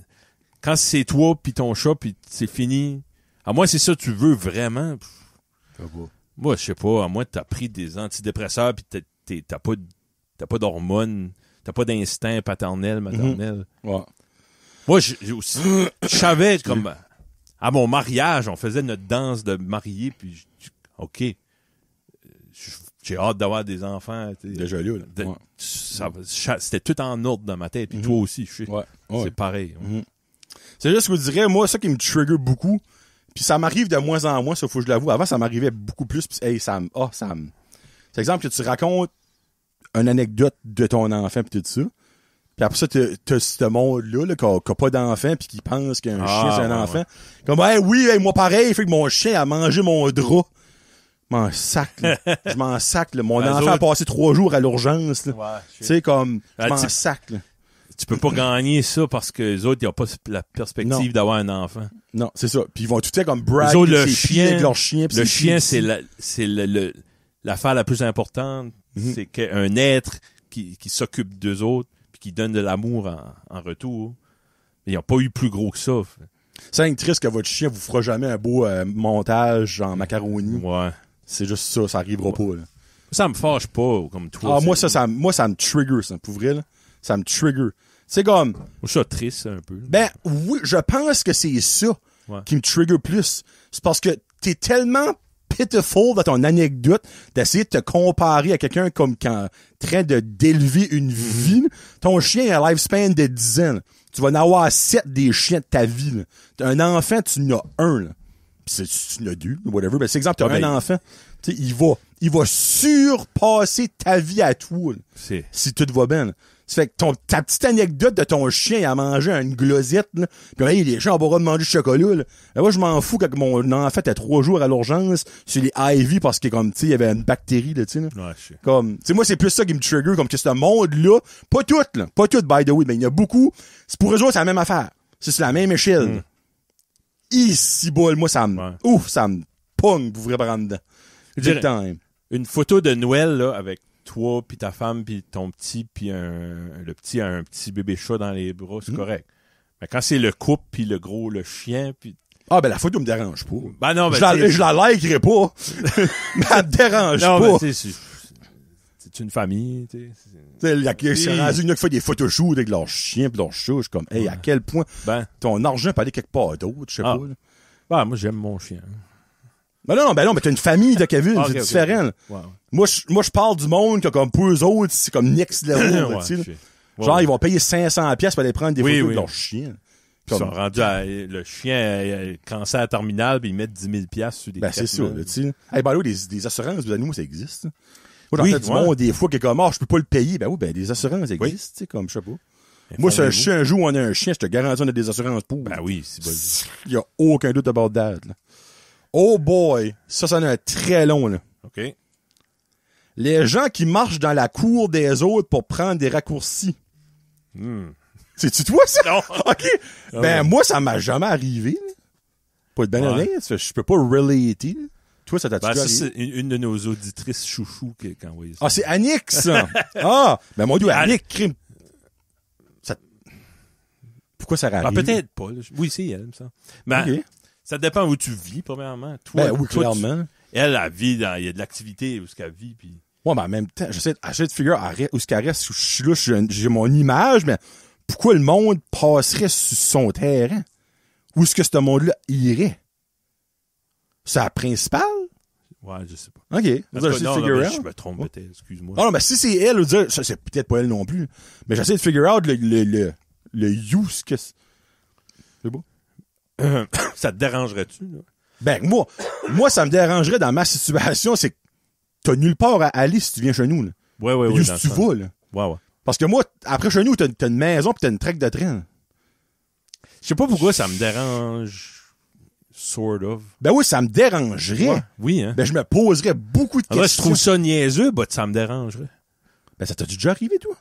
Quand c'est toi puis ton chat puis c'est fini. À moins c'est ça que tu veux vraiment. Moi je sais pas. À moins que t'as pris des antidépresseurs puis t'as pas d'hormones, t'as pas d'instinct paternel, maternel. Ouais. Moi je savais comme à mon mariage on faisait notre danse de mariés puis ok. J'ai hâte d'avoir des enfants. Déjà là. C'était tout en ordre dans ma tête. Puis toi aussi, je sais. Ouais. C'est pareil. C'est juste que je vous dirais, moi, ça qui me trigger beaucoup. Puis ça m'arrive de moins en moins, ça faut que je l'avoue. Avant, ça m'arrivait beaucoup plus. Puis hey, ça me... C'est exemple que tu racontes une anecdote de ton enfant puis tout ça. Puis après ça, t'as ce monde-là, là, qui a pas d'enfant puis qui pense qu'un chien, c'est un enfant. Ouais. Comme, oui, moi pareil, fait que mon chien a mangé mon drap. Je m'en sac, là. Je m'en sac, là. Mon enfant a passé 3 jours à l'urgence, là. Ouais, tu sais, comme, je m'en sac, là. Tu peux pas gagner ça parce que les autres, ils ont pas la perspective d'avoir un enfant. Non, c'est ça. Puis ils vont tout le temps comme brag autres, le ses chien, avec leur chien. Le chien, c'est l'affaire la plus importante. C'est qu'un être qui s'occupe d'eux autres puis qui donne de l'amour en retour. Ils n'ont pas eu plus gros que ça. C'est triste que votre chien vous fera jamais un beau montage en macaroni. Ouais. C'est juste ça, ça arrivera pas, là. Ça me fâche pas, comme toi. Moi, ça me trigger, ça, pour vrai, là. Ça me trigger. C'est comme... Moi, je suis triste, un peu. Ben, oui, je pense que c'est ça qui me trigger plus. C'est parce que t'es tellement pitiful dans ton anecdote d'essayer de te comparer à quelqu'un comme quand train d'élever une vie. Ton chien a un lifespan de 10 ans. Là. Tu vas en avoir 7 des chiens de ta vie. Là. Un enfant, tu en as un. Là. Pis tu en as 2, whatever. Ben, c'est exemple, t'as un enfant. Tu sais, il va surpasser ta vie à toi. Là, si tout va bien. Là. Ça fait que ta petite anecdote de ton chien il a mangé une glosette, là, pis les chiens ont pas le droit de manger du chocolat, là. Ben, moi, je m'en fous quand mon enfant était 3 jours à l'urgence sur les IV parce que, comme, tu sais, il y avait une bactérie, là, tu sais, là. Ouais, je sais. Comme, tu sais, moi, c'est plus ça qui me trigger, comme que ce monde-là, pas tout, by the way, mais il y en a beaucoup, c'est pour eux autres, c'est la même affaire. C'est la même échelle. Ici, bol, moi, ça me, ça me pogne pour vrai par en dedans. Une photo de Noël, là, avec toi puis ta femme puis ton petit puis le petit a un petit bébé chat dans les bras, c'est correct. Mais quand c'est le couple puis le chien puis ben la photo me dérange pas. Ben non, ben je la likerai pas. Mais elle me dérange pas. Ben, c'est une famille, tu sais. Il y a qui fait des photoshoots avec leurs chiens pis leurs chats, je suis comme à quel point ton argent peut aller quelque part d'autre, je sais pas. Là. Ben moi j'aime mon chien. Ben non, mais t'as une famille de Kevin, c'est différent. Ouais. Moi, je parle du monde que comme pour eux autres, c'est comme next level, tu sais. Genre, ils vont payer 500$ pour aller prendre des photos de leur chien. Ils sont rendus le chien a cancer terminal puis ils mettent 10 000$ sur des c'est ça, tu sais. Hey, by the way, des assurances d'animaux, ça existe. Moi, j'en fais du monde, des fois, qui est comme, je peux pas le payer. Des assurances existent, tu sais, comme, je sais pas. Moi, si un chien, un jour, on a un chien, je te garantis, on a des assurances pour. Ben oui, c'est bon. Il y a aucun doute about that, là. Oh boy! Ça en a un très long, là. OK. Les gens qui marchent dans la cour des autres pour prendre des raccourcis. C'est-tu toi, ça? Non. OK. Moi, ça m'a jamais arrivé, là. Pas de ben honnête. Je peux pas relater, là. Toi, ça t'a-tu arrivé? C'est une de nos auditrices chouchou qui a envoyé ça. Ah, c'est Annick, ça! Mon Dieu, Annick, crime. Pourquoi ça arrive? Peut-être pas, là. Oui, c'est elle, ça. Mais, ça dépend où tu vis, premièrement. Toi, oui, clairement. Elle vit il y a de l'activité où ce qu'elle vit, puis. Ouais, mais en même temps, j'essaie de figurer où ce qu'elle reste, où je suis là, j'ai mon image, mais pourquoi le monde passerait sur son terrain? Où est-ce que ce monde-là irait? C'est la principale? Ouais, je sais pas. OK. Je me trompe peut-être, excuse-moi. Non, mais si c'est elle, ça, c'est peut-être pas elle non plus. Mais j'essaie de figure out le use que c'est beau. Ça te dérangerait-tu, là? Ben, moi, ça me dérangerait dans ma situation, c'est que t'as nulle part à aller si tu viens chez nous, là. Ouais. Juste tu vas, là. Ouais. Parce que moi, après chez nous, t'as une maison pis t'as une trek de train. Je sais pas pourquoi ça me dérange, sort of. Ben oui, ça me dérangerait. Ouais. Oui, hein. Ben, je me poserais beaucoup de questions. Je trouve ça niaiseux, ça me dérangerait. Ben, ça t'a-tu déjà arrivé, toi?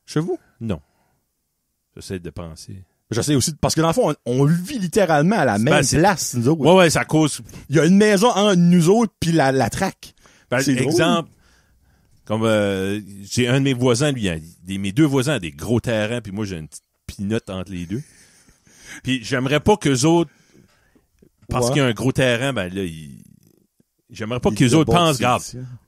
Chez vous? Non. J'essaie de penser. J'essaie aussi, parce que dans le fond, on vit littéralement à la même place, nous autres. Ouais, ça cause. Il y a une maison entre nous autres pis la traque. Exemple, comme j'ai un de mes voisins, lui, mes 2 voisins ont des gros terrains, puis moi j'ai une petite pinotte entre les deux. Puis j'aimerais pas qu'eux autres, parce qu'il y a un gros terrain, j'aimerais pas qu'eux autres pensent, regarde,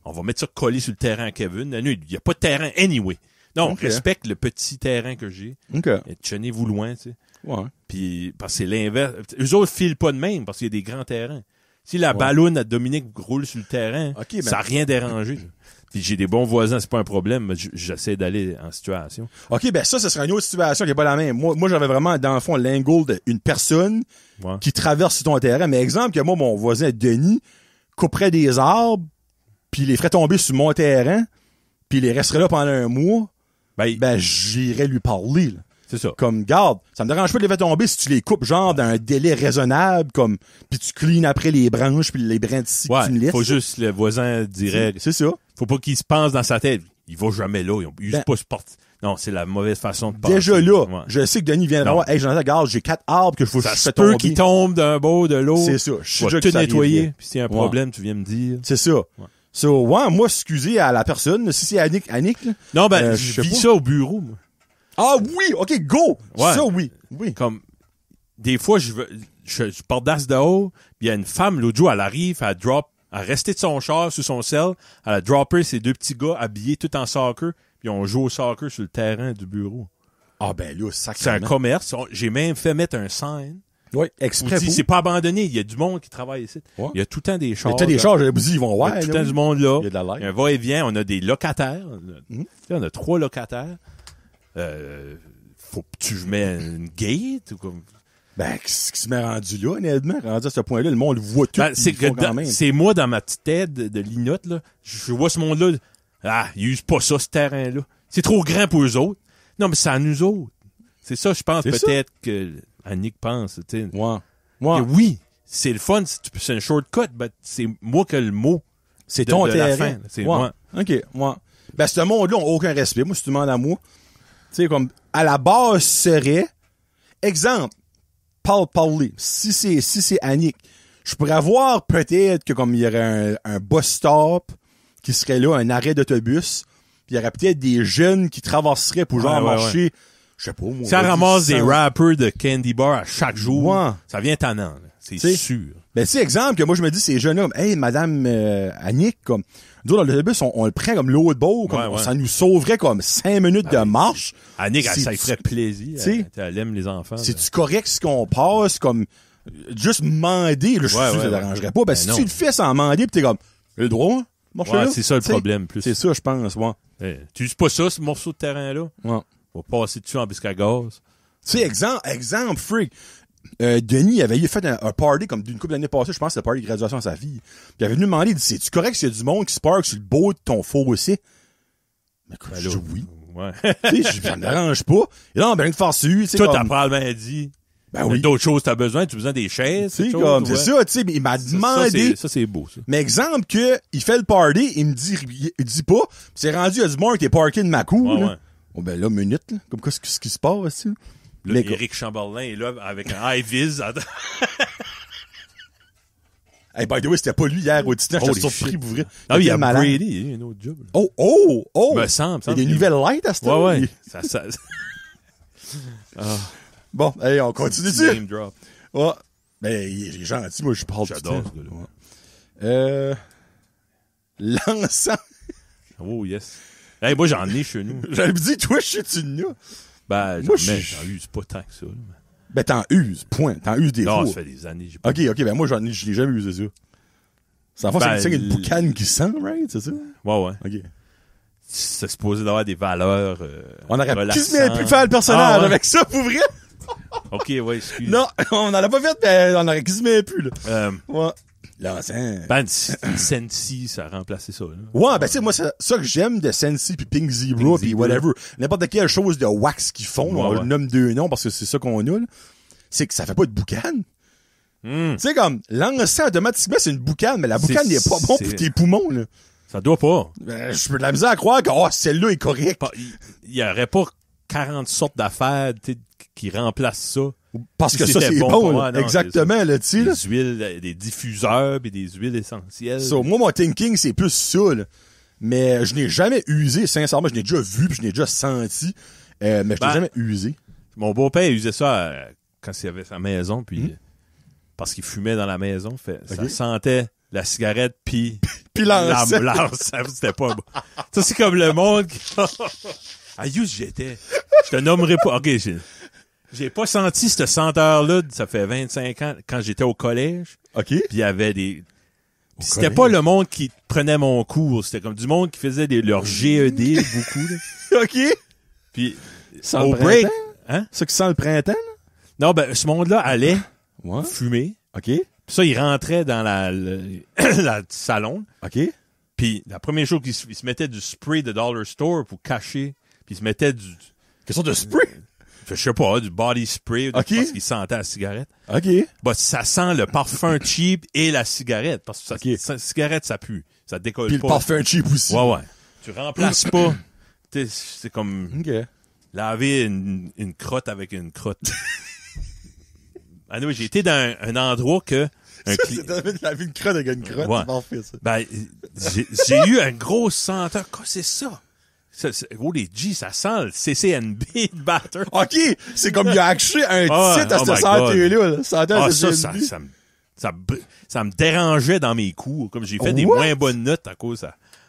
on va mettre ça collé sur le terrain à Kevin. Il y a pas de terrain anyway. Non, respecte le petit terrain que j'ai. Et tenez-vous loin, tu sais. Ouais. Puis, parce que c'est l'inverse. Eux autres filent pas de même, parce qu'il y a des grands terrains. Si la balloune à Dominique roule sur le terrain, ça n'a rien dérangé. Puis j'ai des bons voisins, c'est pas un problème, mais j'essaie d'aller en situation. OK, ça serait une autre situation qui est pas la même. Moi, j'avais vraiment, dans le fond, l'angle d'une personne qui traverse ton terrain. Mais exemple, que moi, mon voisin Denis couperait des arbres, puis les ferait tomber sur mon terrain, puis il les resterait là pendant un mois. ben j'irais lui parler, là. C'est ça. Comme, garde, ça me dérange pas de les faire tomber si tu les coupes, genre, dans un délai raisonnable, comme, puis tu cleans après les branches puis les brins de scie que tu me laisses. Faut juste, le voisin dirait. C'est ça. Faut pas qu'il se pense dans sa tête. Il va jamais là. Il use pas ce Non, c'est la mauvaise façon de penser. Déjà là, Ouais. je sais que Denis vient de voir, hey, Jonathan, regarde, j'ai 4 arbres que je Ça fais se tomber. peut qu'il tombe d'un bord, de l'autre. C'est ça. Je Tu vas sais tout que ça nettoyer. arriverait. Puis s'il y a un problème, tu viens me dire. C'est ça. So, ouais, moi, excusez à la personne, si c'est Annick, là. Non, ben, je je sais vis pas. ça au bureau, moi. Ah oui, ok, go! Ouais. Ça, oui. Oui. Comme, des fois, je porte d'as dehors, puis il y a une femme, l'autre jour, elle arrive, elle resté de son char sur son sel, elle a droppé ses 2 petits gars habillés tout en soccer, puis on joue au soccer sur le terrain du bureau. Ah ben là, C'est un sacrément. commerce. J'ai même fait mettre un sign. Oui, Où exprès dit, pour. c'est pas abandonné. Il y a du monde qui travaille ici. Ouais. Il y a tout le temps des chars. Mais t'as des chars, j'avais dit, ils vont Il y voir. a tout le là, temps oui. du monde là. Il y a de la light. Il y a un va-et-vient. On a des locataires. On a 3 locataires. Faut que tu mets une gate ou comme. Ben, qu'est-ce qui se met rendu là, honnêtement? Rendu à ce point-là, le monde le voit tout. Ben, puis c'est ils font que quand même. c'est moi dans ma petite tête de linotte, là. Je vois ce monde-là. Ah, ils usent pas ça, ce terrain-là. C'est trop grand pour eux autres. Non, mais c'est à nous autres. C'est ça, je pense, C'est peut-être que Annick pense, tu sais. Ouais. Ouais. Et oui, c'est le fun, c'est un shortcut, mais c'est moi que le mot. C'est de- ton de la terrain. fin, c'est Ouais. moi. OK, moi. Ben, ce monde-là n'a aucun respect. Moi, si tu demandes à moi, tu sais, comme, à la base serait, exemple, parler. Si c'est Annick, je pourrais avoir peut-être que comme il y aurait un bus stop qui serait là, un arrêt d'autobus, puis il y aurait peut-être des jeunes qui traverseraient pour genre Ouais, ouais, marcher, je sais pas, moi. Si elle on va ramasse dire des 100. rappers de candy bar à chaque jour, Ouais. ça vient tannant, là. C'est T'sais, sûr. Ben, tu sais, exemple, que moi, je me dis, ces jeunes-là, comme, hey, madame Annick, comme, nous, dans l'autobus, on le prend comme l'eau de beau, comme, Ouais. ça nous sauverait comme 5 minutes de marche. Annick, ça C'est- lui ferait plaisir. T'sais, Elle aime les enfants. C'est-tu correct ce qu'on passe, comme, juste demander, là, je suis sûr que ça dérangerait pas. Ben, si non. tu le fais sans demander, pis t'es comme, le droit, marche Ouais, là. c'est ça le T'sais, problème, plus. C'est ça, je pense, ouais. Tu uses pas ça, ce morceau de terrain-là? Ouais. Va passer dessus en biscuit à gaz. Tu sais, exemple, freak. Denis avait fait un party comme d'une couple d'années passées, je pense que c'était le party de graduation à sa fille. Puis il avait venu demander, il dit, c'est-tu correct s'il y a du monde qui se parque sur le beau de ton fossé? Mais écoute, Ben je là, dis oui. Ouais. Tu sais, ça me dérange pas. Et là, on a bien de faire dessus, tu sais. Toi, comme- t'as probablement dit. Ben Il y a oui. d'autres choses que t'as besoin. Tu as besoin des chaises. Tu sais, quelque comme, chose, c'est ouais. ça, tu sais, mais il m'a demandé. Ça, c'est beau, ça. Mais exemple que, il fait le party, il me dit, il dit pas, pis c'est rendu à du monde qui est parké de ma cour, Ouais, là. ouais. Oh, ben là, minute, là. Comme quoi, ce qui se passe, tu sais. Là, Mais Éric Chamberlain est là avec un high-vis. hey, by the way, c'était pas lui hier au dîner, j'étais Holy surpris shit. pour vrai. Ah oui, il y a Quel malade. Brady, il y a un autre job. Là. Oh! Me semble. Il y a des nouvelles lights à ce Ouais, temps. ouais. Bon, allez, on continue Petit dessus. name drop. Ouais. Ben, il est gentil, moi, je parle J'adore du ce gars-là. temps. Ouais. L'encens. Oh, yes. Hey, moi, j'en ai chez nous. J'avais dit, toi, je sais tu n'as. Ben, Moi, j'en use pas tant que ça. Là. Ben, t'en uses, point. T'en uses des Non, fois. ça fait des années. J'ai pas... Ok, ben moi, je l'ai jamais usé ça. C'est en fait, Ben, c'est une boucane qui sent, right? C'est ça? Ouais, ouais. Ok. C'est supposé d'avoir des valeurs On aurait relaxantes. quasiment pu faire le personnage Ah, ouais. avec ça, pour vrai? OK, ouais, excuse. Non, on n'en a pas fait, mais on aurait quasiment pu, là. Ouais. L'encens. Ben, Sensi, ça a remplacé ça. Là. Ouais, ben tu sais, moi, c'est ça que j'aime de Sensi puis Pink Zebra puis Zebra. whatever. N'importe quelle chose de wax qu'ils font, Ouais, on ouais. le nomme 2 noms parce que c'est ça qu'on a, là. C'est que ça fait pas de boucan. Mm. Tu sais, comme, l'encens, automatiquement, c'est une boucane, mais la boucane C'est- n'est pas bon c'est- pour tes poumons, là. Ça doit pas. Ben, je peux de la misère à croire que, oh, celle-là est correcte. Il y aurait pas 40 sortes d'affaires tu sais, qui remplacent ça. Parce Si que ça, c'était c'est bon bon, pour là. moi, non, Exactement, là, tu sais, là. Des huiles, des diffuseurs et des huiles essentielles. So, moi, mon thinking, c'est plus ça, là. Mais je n'ai jamais usé, sincèrement. Je n'ai déjà vu puis je n'ai déjà senti. Mais je n'ai Ben, jamais usé. Mon beau-père usait ça quand il avait sa maison, puis parce qu'il fumait dans la maison, ça Ok. sentait la cigarette puis Puis l'encens. l'encens, c'était pas bon. Ça, c'est comme le monde qui... À Hughes, j'étais. Je te nommerai pas. OK, j'ai pas senti cette senteur-là, ça fait 25 ans, quand j'étais au collège, OK. puis il y avait des... Puis c'était collège? pas le monde qui prenait mon cours, c'était comme du monde qui faisait leur GED, beaucoup, là. OK. Puis Sans au le break... printemps? Hein? Ça qui sent le printemps, là? Non, ben, ce monde-là allait Ouais. fumer. OK. Puis ça, il rentrait dans le salon. OK. Puis la première chose qu'il se mettait du spray de Dollar Store pour cacher. puis il se mettait du... Quelle sorte de spray? Je sais pas, du body spray, OK. parce qu'il sentait la cigarette. OK. Bah, ça sent le parfum cheap et la cigarette, parce que OK. la cigarette, ça pue. Ça décolle Puis pas. le parfum cheap aussi. Ouais. Tu remplaces pas. C'est comme OK. laver une crotte avec une crotte. Ah non, j'ai été dans un endroit que... C'est laver une crotte avec une crotte, Ouais. c'est parfait, ça. Ben, j'ai eu un gros senteur. Quoi, c'est ça? Oh, les G, ça sent le CCNB de batter. OK, c'est comme il a acheté un titre à cette my santé-là. Là. Senteur Ah, de ça CNB. ça me dérangeait dans mes cours. Comme j'ai fait des What? moins bonnes notes à cause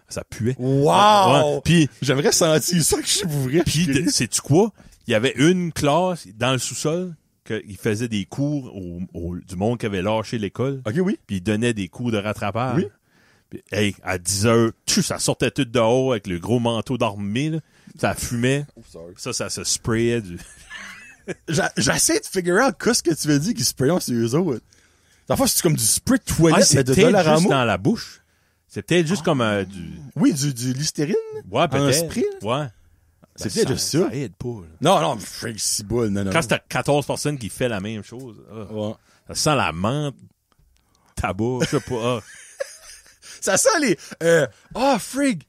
ça puait. Wow! Ouais. Puis, J'aimerais sentir ça que je suis ouvert. sais-tu quoi? Il y avait une classe dans le sous-sol qu'il faisait des cours du monde qui avait lâché l'école. OK, oui. Puis il donnait des cours de rattrapage. Oui. Puis, hey, à 10 heures, ça sortait tout dehors avec le gros manteau d'armée, là. Ça fumait. Ça se sprayait du... J'essaie de figure out qu'est-ce que tu veux dire qu'ils sprayent sur eux autres. Dans c'est comme du spray de toilette, c'est mais de peut-être Dollarama. juste dans la bouche. C'est peut-être juste comme du... Oui, du Listerine. Ouais, En peut-être. spray. Ouais. C'est Ben, peut-être juste ça. Ça aide pas, là. Non, Frank Ciboule, non. Quand t'as 14 personnes qui fait la même chose, Ouais. ça sent la menthe, tabac, je sais pas. Ça sent les... frig!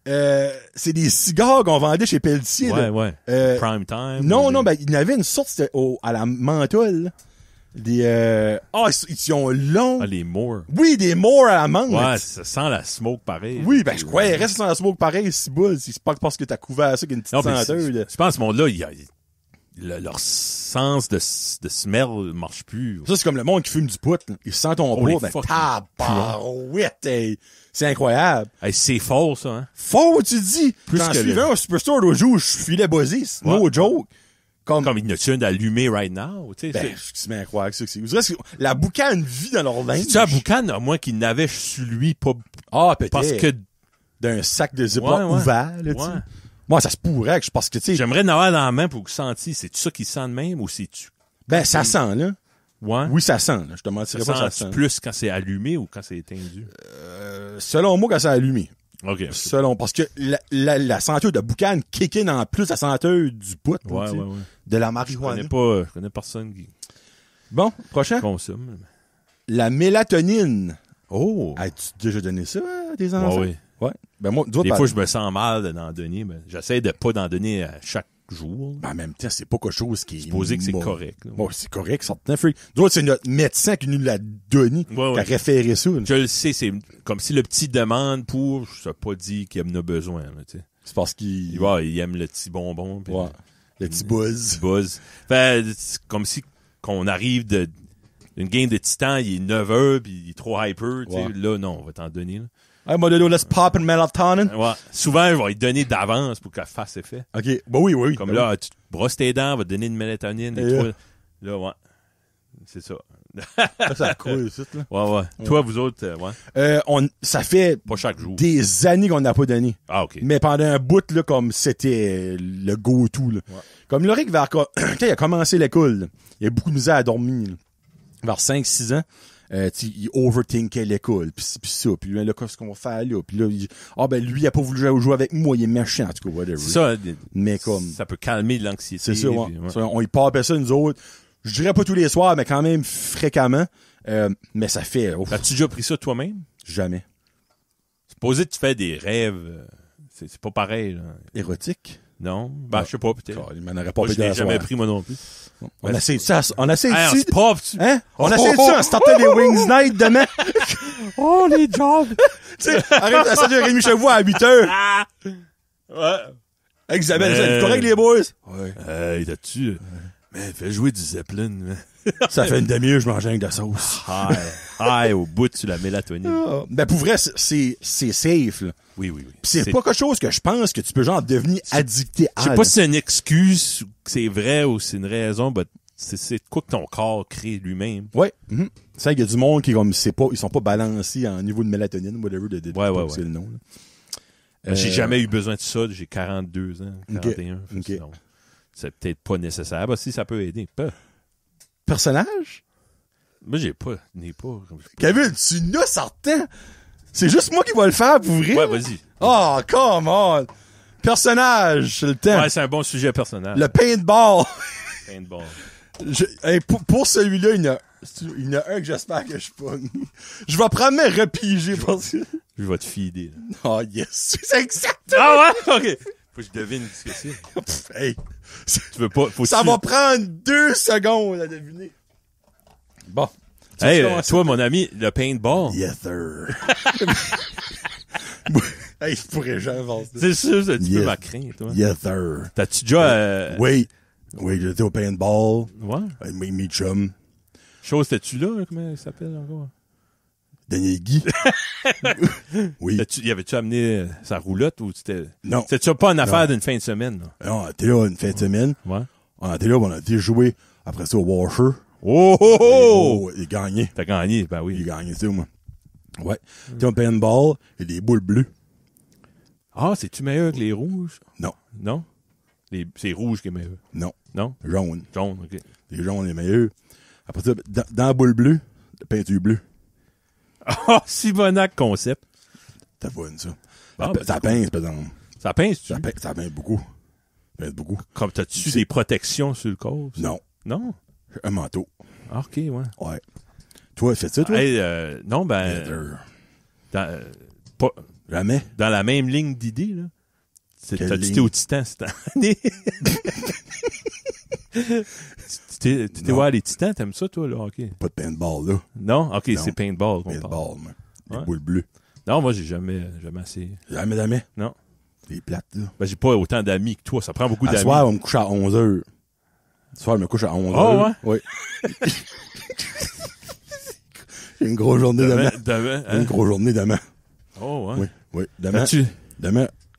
C'est des cigares qu'on vendait chez Pelletier. là. Ouais. Prime time. Non, ben, il y avait une sorte, c'était à la menthol. Là. Des... ils sont longs. Ah, les Moore. Oui, des morts à la menthe. Ouais, ça sent la smoke pareil. Oui, ben, je croyais, reste dans la smoke pareil, Ciboule. C'est pas parce que t'as couvert ça qu'une petite Non, mais senteur. là. je pense que ce monde-là, leur sens de smell marche plus. Ça, c'est comme le monde qui fume du pot. Là. Ils sentent ton Holy pot, ben, fuck, tabarouette, hey. C'est incroyable. Hey, c'est fort, ça, hein? Faux, tu dis. Plus J'en que suivais un Superstore l'autre jour, je filais buzzé. C'est Ouais. no joke. Comme il y en a une d'allumé right now, tu sais. Ben, c'est incroyable, ça que c'est. Vous direz que la boucane vit dans leur linge. C'est ça, Boucan, à moins qu'il n'avait sur lui, pas, Ah, peut-être. parce que, D'un sac de ziploc Ouais, ouais. ouvert, là, tu sais. ouais. Moi, ça se pourrait, parce que, tu sais, J'aimerais en avoir dans la main pour que vous sentiez, c'est-tu ça qui sent de même ou c'est-tu? ben, ça sent, là. Ouais. Oui, ça sent, là. Je te mentirais pas, ça sent sent. plus quand c'est allumé ou quand c'est éteint? Selon moi, quand c'est allumé. OK. Selon, parce que la senteur de boucane kick in en plus la senteur du pot, là, Ouais, tu sais, ouais. de la Je marijuana. connais personne qui Bon, prochain. consomme. La mélatonine. Oh! As-tu déjà donné ça à tes enfants? oui. Ouais. Ben, moi, toi, Des fois, je me sens mal d'en donner, mais j'essaie de pas d'en donner à chaque jour. ben, en même temps, c'est pas quelque chose qui est... Supposé que c'est mauvais. correct. Là. Bon, c'est correct, certain freak. D'autres, c'est notre médecin qui nous l'a donné, Ouais, qui a ouais. référé ça. là. Je le sais, c'est comme si le petit demande pour, je sais pas dit qu'il en a besoin, là, tu sais. C'est parce qu'il... Il aime le petit bonbon. Puis Ouais. Le petit buzz. buzz. Fait, c'est comme si qu'on arrive d'une game de Titan, il est 9h, puis il est trop hyper, tu sais. Ouais. Là, non, on va t'en donner, là. Hey, Modelo, let's pop and melatonin. Ouais. Souvent, je vais lui donner d'avance pour qu'elle fasse effet. OK. Ben oui. Comme Ben là, tu te brosses tes dents, on va te donner une mélatonine. Et Et toi, là, ouais. C'est ça. oui. Ça coule, ça, là. Ouais. Toi, vous autres, ouais. Ça fait Pas chaque jour. des années qu'on n'a pas donné. Ah, OK. Mais pendant un bout, là, comme c'était le go-to, là. Ouais. Comme Loric, quand il a commencé l'école, là, il a beaucoup de misère à dormir, là. Vers 5-6 ans. Il overthinkait l'école, pis ça, puis là, qu'est-ce qu'on va faire là? Puis là, lui, il a pas voulu jouer avec moi, il est méchant, en tout cas, whatever. C'est ça, Mais comme, ça peut calmer l'anxiété. c'est ça, ouais. puis, ouais. Ça, on y parle ça, nous autres. Je dirais pas tous les soirs, mais quand même fréquemment. Mais ça fait, As-tu déjà pris ça toi-même? jamais. Supposé que tu fais des rêves, c'est pas pareil, là. Érotique? Non? Ben, je sais pas, peut-être. Il m'en aurait pas Moi, je pété l'ai la jamais soirée. pris, moi non plus. On essaie ça, on essaie Hey, ici. c'est propre, tu... Hein? On essaie ça, on startait les Wings Night demain. Oh, les jobs! Tu sais, arrête à 7h30 chez vous à 8h. Ouais. Avec Isabelle, Mais- c'est correct les boys? Ouais. Hey, t'as-tu... Mais fais jouer du Zeppelin, man. Ça fait une demi-heure, je mange avec de la sauce. Aïe, au bout sur la mélatonine. Ben, pour vrai, c'est safe, là. Oui. Pis c'est pas quelque chose que je pense que tu peux genre devenir addicté à. Je sais pas si c'est une excuse, ou que c'est vrai ou c'est une raison, mais c'est de quoi que ton corps crée lui-même. Ouais. Mm-hmm. Ça, il y a du monde qui, comme, ils sont pas balancés en niveau de mélatonine, whatever, Ouais. c'est le nom, là. J'ai jamais eu besoin de ça, j'ai 42 ans, 41. Ok. Non. C'est peut-être pas nécessaire. Bah, si ça peut aider. Pas. Personnage? Moi, j'ai pas. Kevin, tu n'as certain. C'est juste moi qui va le faire pour vrai. Ouais, vas-y. Oh, come on! personnage, c'est le temps. Ouais, c'est un bon sujet personnel. Le paintball. Paintball. Hey, pour celui-là, il y en a un que j'espère que je pogne. Je vais prendre mes repigés parce que... Je vais te feeder. Là. Oh yes, c'est exact. Ah ouais? OK. Faut que je devine ce que c'est. Hey, Tu veux pas... ça va prendre 2 secondes à deviner. Bon. Hey, toi, mon ami, le paintball. Yes, sir. Hey, je pourrais jamais voir ça. C'est sûr, c'est un petit peu ma crainte, toi. Yes, sir. T'as-tu déjà... Oui, j'étais au paintball. Ouais. Avec mes chums. Chose, t'es-tu là? Comment il s'appelle encore? Daniel Guy. Oui. Y avais-tu amené sa roulotte ou c'était... Non. C'était pas une affaire d'une fin de semaine, là? Non, on était là une fin de semaine. Ouais. On était là, on a été jouer après ça au Washer. Oh! Il a gagné. T'as gagné, ben oui. Il a gagné ça, moi. Ouais. T'es au paintball et des boules bleues. Ah, c'est-tu meilleur que les rouges? Non. Non? C'est rouge qui est meilleur. Non. Non? Jaune. Jaune, OK. Les jaunes, les meilleurs. Après ça, dans la boule bleue, la peinture bleue. Ah, si bonac concept. Ça fun, ça. Ah, Ça pince, par exemple. Ça pince-tu? Ça pince beaucoup. Ça pince beaucoup. Comme t'as-tu des protections sur le corps? Ça? Non. Non? Un manteau. Ah, OK, ouais. Ouais. Toi, fais ça, toi? Hey, non, dans, pas, Jamais. dans la même ligne d'idée, là. Quelle T'as-tu été ligne? au Titan cette année? Tu t'es voir les Titans, t'aimes ça, toi, là? OK. Pas de paintball, là. Non? OK, Non. c'est paintball qu'on parle. Paintball, moi. Des Ouais. boules bleues. Non, moi, j'ai jamais assez. Jamais. Non. Des plates, là. Ben, j'ai pas autant d'amis que toi. Ça prend beaucoup À d'amis. soir, on me couche à 11h. Ce soir, je me couche à 11h. Oh, ouais? Oui. J'ai une grosse journée demain. Demain, hein? Une grosse journée demain. Oh, ouais. Oui. Demain. As-tu-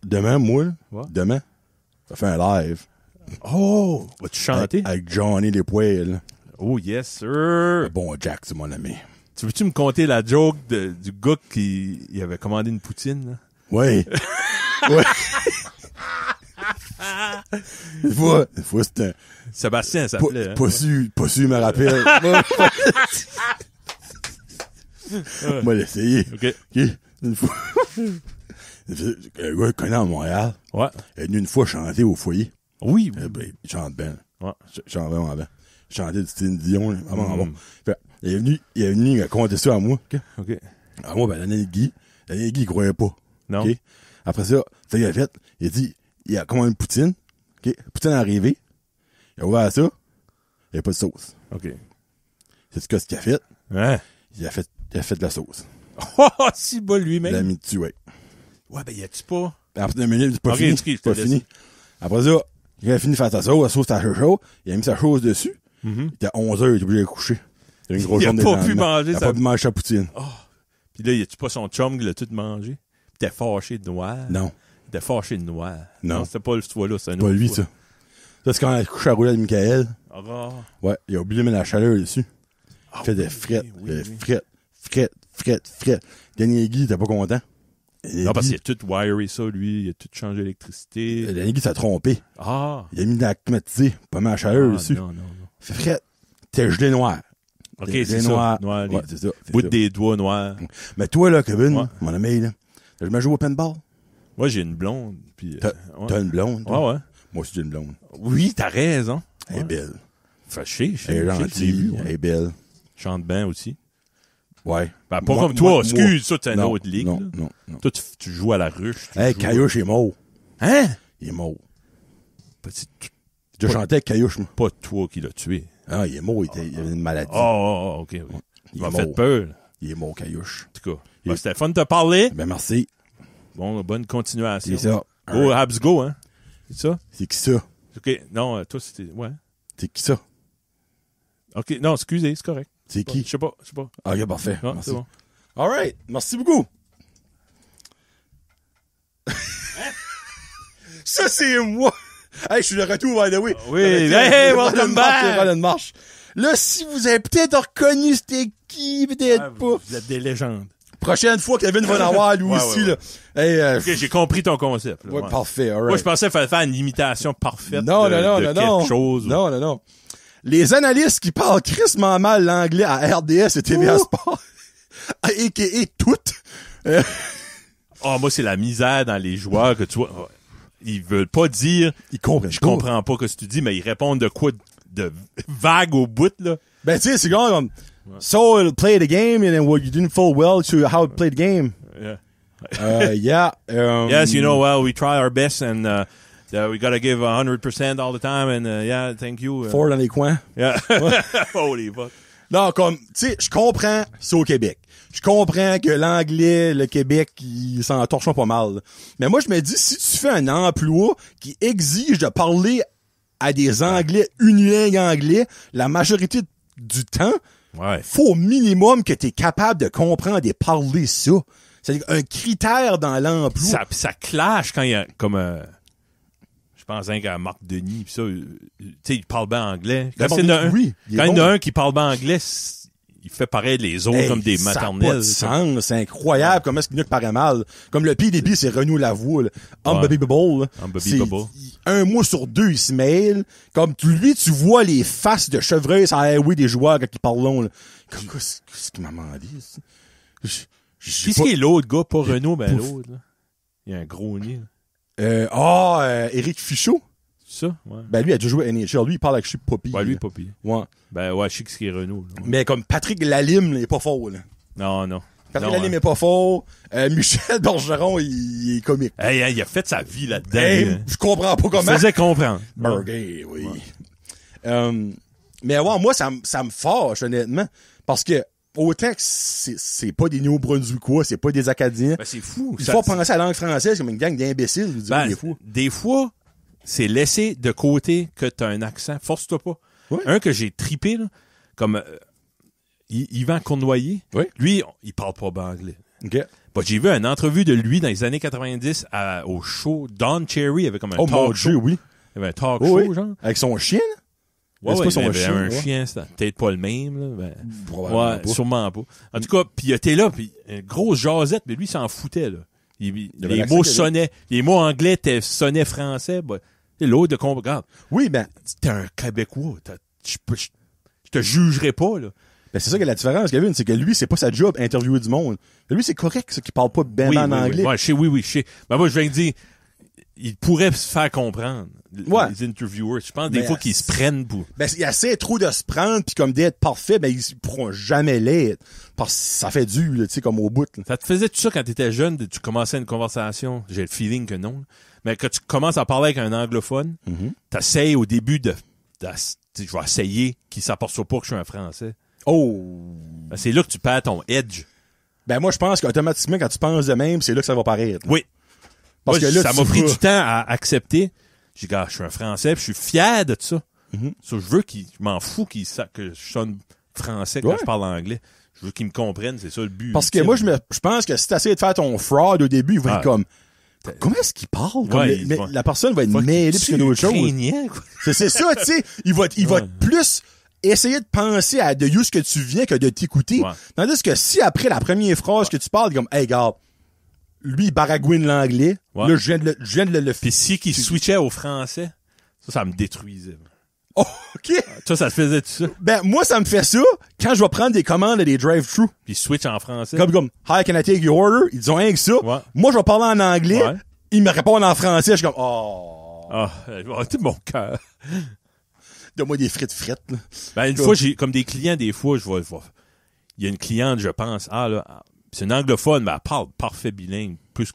Demain, moi, Ouais. demain, je fais un live. Oh! Vas-tu chanter? Avec Johnny Les Poils. Oh, yes, sir! Bon, Jack, c'est mon ami. Tu veux-tu me conter la joke du gars qui il avait commandé une poutine, là? Oui. Oui. Des fois, c'est un... Sébastien, ça s'appelait. Hein? Pas su, me rappelle. Moi, l'essayer. OK. OK? Une fois. Un gars connu à Montréal. Ouais. Il est venu une fois chanter au foyer. Oui. Ben, il chante bien. Ouais. Il chante vraiment bien. Il chantait du Céline Dion. Là. Vraiment bon. Mm. Fait, il est venu compter ça à moi. OK? OK. À moi, ben, Daniel Guy, il croyait pas. Non. OK? Après ça, il a fait, il a dit, il a commandé une poutine. OK? Poutine est arrivée. Il a ouvert ça. Il n'y a pas de sauce. OK. C'est ce qu'il a fait. Hein? Il a fait de la sauce. Oh, si bas Il lui-même. l'a mis dessus, ouais. Ouais, ben, y a-tu pas? Après 2 minutes, c'est pas Ok, fini. excuse, je te Pas laisse. fini. Après ça, il a fini de faire sa sauce était chaud. Il a mis sa chose dessus. Il était à 11h, il était obligé de coucher. Il a une grosse Il a journée pas de pu lendemain. manger Il a sa- pas pu manger sa poutine. Puis là, y a-tu pas son chum qui l'a tout mangé? Pis t'es fâché de noir. Non. T'es fâché de noir. Non. C'était pas cette fois-là, c'est un Pas autre lui, fois. ça. Ça, c'est quand il a couché à rouler avec Michael. Ah, Ouais, il a oublié de mettre la chaleur dessus. Il fait des frettes. Frettes. Daniel Guy, il était pas content. Non, parce qu'il a tout wiré ça, lui. Il a tout changé l'électricité. Daniel Guy s'est trompé. Ah! Il a mis de la climatisée, pas mal la chaleur Ah, dessus. non. Fait frette. T'es gelé noir. OK, T'es c'est gelé ça. Noir, Ouais, c'est ça. c'est bout ça. des doigts noirs. Mais toi, là, Kevin, Ouais. mon ami, là, t'as jamais joué au paintball? Moi, j'ai une blonde. Puis, ouais. T'as une blonde? toi? Ouais. Moi aussi, j'ai une blonde. Oui, t'as raison. Elle est belle. Fâché, Elle est gentille. Elle est belle. Chante bien aussi. Ouais. Ben, pas Moi- comme toi, moi- excuse, ça, c'est une non, autre ligue. Non, là. non. Toi, tu joues à la ruche. tu Hey, joues- Caillouche est mort. Hein? Il est mort. Petit- J'ai chanté avec Caillouche, moi. Pas toi qui l'as tué. Ah, il est mort. Il avait une maladie. OK. Il Il est m'a fait mort. peur. Il est mort, Caillouche. En tout cas, ben, c'était fun de te parler. Ben, merci. Bon, bonne continuation. C'est ça. Oh, Habs go, hein? C'est ça? C'est qui ça? OK. Non, toi, c'était... Ouais. C'est qui ça? OK. Non, excusez, c'est correct. C'est qui? Je sais pas. Ok, parfait. Non, Merci. c'est bon. All right. Merci beaucoup. Ça, c'est moi. Hey, je suis de retour, by the way. Oui. Hey, welcome back. Roland Marche. Là, si vous avez peut-être reconnu c'était qui, peut-être Ah, pas. vous êtes des légendes. Prochaine fois, Kevin va en avoir, lui Ouais, aussi, ouais, là. Hey, OK, j'ai compris ton concept. là, ouais, ouais. parfait, all right. Moi, je pensais qu'il fallait faire une imitation parfaite Non, de quelque chose. Non. Les analystes qui parlent crissement mal l'anglais à RDS et TVA Sport, a.k.a. toutes, Ah, moi, c'est la misère dans les joueurs que tu vois. ils veulent pas dire, Ils comprennent je comprends pas ce que tu dis, mais ils répondent de quoi de vague au bout, là. Ben, tu sais, c'est comme, so it'll play the game, and then what you didn't fall well to how it played the game. Yeah. Yeah. Yes, you know, well, we try our best and, we gotta give 100% all the time and, yeah, thank you. Fort dans les coins. Yeah. Holy fuck. Non, comme, tu sais, je comprends, c'est au Québec. Je comprends que l'anglais, le Québec, ils s'en torchent pas mal. Mais moi, je me dis, si tu fais un emploi qui exige de parler à des Anglais unilingues anglais, la majorité du temps, Ouais. faut au minimum que tu es capable de comprendre et parler ça. C'est un critère dans l'emploi. Ça clash quand il y a, comme, je pense qu'à Marc Denis, pis ça, tu sais, il parle bien anglais. Quand il y en a un qui parle bien anglais, il fait pareil les autres comme des maternelles. Ça n'a pas de sens. C'est incroyable comment est-ce qu'il y en a qui paraît mal. Comme le PDB, c'est Renaud Lavoie, là. Unbelievable. Un mois sur deux, il se mêle. Comme lui, tu vois les faces de chevreuil sur la highway des joueurs quand ils parlent long, là. Qu'est-ce qu'il m'a demandé, ça? Qu'est-ce qui est l'autre gars, pas Renaud, ben l'autre, là? Il y a un gros nez, là. Éric Fichaud. Ça, ouais. Ben, lui, il a déjà joué à NHL. Lui, il parle avec je suis Poppy. Ouais, lui, Poppy. Ouais. Ben, ouais, je sais ce qui est Renaud, là. Mais comme Patrick Lalime, il est pas fort, là. Non. Patrick Lalime est pas fort. Michel Bergeron, il est comique. Hey, il a fait sa vie là-dedans. Je comprends pas comment. Il faisait comprendre. Burger, oui. Ouais. Mais ouais, moi, ça me fâche, honnêtement. Parce que, autant que c'est pas des Néo-Brunswickois, c'est pas des Acadiens. Ben, c'est fou. Il faut penser à la langue française comme une gang d'imbéciles. Des fois, c'est laisser de côté que t'as un accent. Force-toi pas. Ouais. Un que j'ai tripé, là, comme Yvan Cournoyer. Oui. Lui, il parle pas bien anglais. OK. Bah, j'ai vu une entrevue de lui dans les années 90 au show. Don Cherry avait comme un talk show. Oui. Il avait un talk show, genre. Avec son chien, là? Ouais, c'est pas son il avait chien, un ouais. chien, c'était peut-être pas le même, là. Ben, Probablement ouais, pas. sûrement pas. En tout cas, puis il était là, puis une grosse jasette, mais lui, il s'en foutait, là. Les mots sonnaient, les mots anglais sonnaient français, bah, l'autre de comprendre. Oui, ben. T'es un Québécois, je te jugerai pas, là. Ben, c'est ça que la différence, Kevin, c'est que lui, c'est pas sa job, interviewer du monde. Lui, c'est correct, ça, qu'il parle pas bien en anglais. Ouais, je sais. Ben, moi, je viens de dire, il pourrait se faire comprendre. Ouais. Les interviewers. Je pense des fois qu'ils se prennent pour. Ben, il essaie trop de se prendre puis comme d'être parfait, ben, ils pourront jamais l'être. Parce que ça fait dur, tu sais, comme au bout, là. Ça te faisait tout ça quand t'étais jeune, tu commençais une conversation? J'ai le feeling que non. Mais quand tu commences à parler avec un anglophone, t'essayes au début je vais essayer qu'il s'aperçoit pas que je suis un Français. Oh! Ben, c'est là que tu perds ton edge. Ben, moi, je pense qu'automatiquement, quand tu penses de même, c'est là que ça va paraître. Oui. Parce moi, que là, ça m'a pris du temps à accepter. J'ai dit, je suis un Français, puis je suis fier de ça. Je veux je m'en fous que je sonne français quand je parle anglais. Je veux qu'ils me comprennent, c'est ça le but. Parce que moi, je pense que si t'essayes de faire ton fraud au début, il va être comme, comment est-ce qu'il parle? Comme la personne va être mêlée plus que d'autres choses. C'est ça, tu sais. Il va plus essayer de penser à de où ce que tu viens que de t'écouter. Ouais. Tandis que si après la première phrase que tu parles, comme, hey, gars, lui, il baragouine l'anglais. Ouais. Là, je viens de le Puis si qu'il switchait au français, ça me détruisait. Oh, OK. Ça te faisait tout ça? Ben, moi, ça me fait ça quand je vais prendre des commandes à des drive-thru. Puis switch en français. Comme, hi, can I take your order? Ils disent rien que ça. Ouais. Moi, je vais parler en anglais. Ouais. Ils me répondent en français. Je suis comme, c'est mon cœur. Donne-moi des frites. Là. Ben, une fois, j'ai, comme des clients, des fois, je vois, il y a une cliente, je pense, c'est une anglophone, mais elle parle parfait bilingue, plus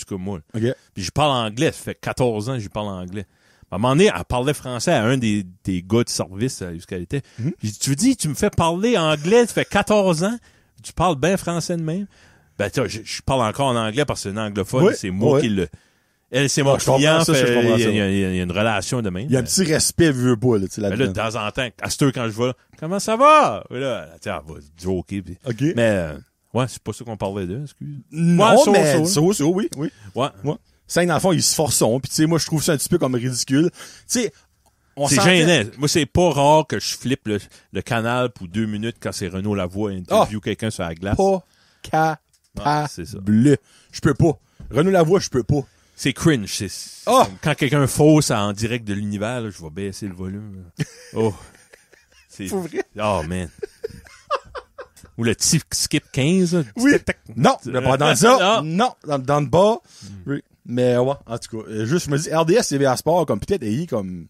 que moi. Okay. Puis je parle anglais, ça fait 14 ans que je parle anglais. À un moment donné, elle parlait français à un des gars de service jusqu'à l'été. J'ai dit, tu veux dire, tu me fais parler anglais, ça fait 14 ans, tu parles bien français de même? Ben, je parle encore en anglais parce que c'est une anglophone, c'est moi qui le... Elle, c'est mon client, il y a une relation de même. Il y a un petit respect, veux pas, là, tu sais, là-dedans. Mais là, de temps en temps, à cette heure, quand je vais là, comment ça va? Et là, elle va joker. Puis... OK. Mais, ouais, c'est pas ça qu'on parlait d'eux, excuse. Non, mais ça, oui. Ouais. C'est dans le fond, ils se forcent, puis tu sais, moi, je trouve ça un petit peu comme ridicule. Tu sais, c'est gênant. Moi, c'est pas rare que je flippe le canal pour 2 minutes quand c'est Renaud Lavoie interview quelqu'un sur la glace. Pas capable. Je peux pas. Renaud Lavoie, je peux pas. C'est cringe. Quand quelqu'un fausse en direct de l'univers, là, je vais baisser le volume. C'est vrai? Oh, man. Ou le petit skip 15. Là. Oui. Non, pas dans ça. Non, dans le bas. Oui. Mais ouais, en tout cas, juste, je me dis, RDS, TVA Sport, comme peut-être, ayez comme,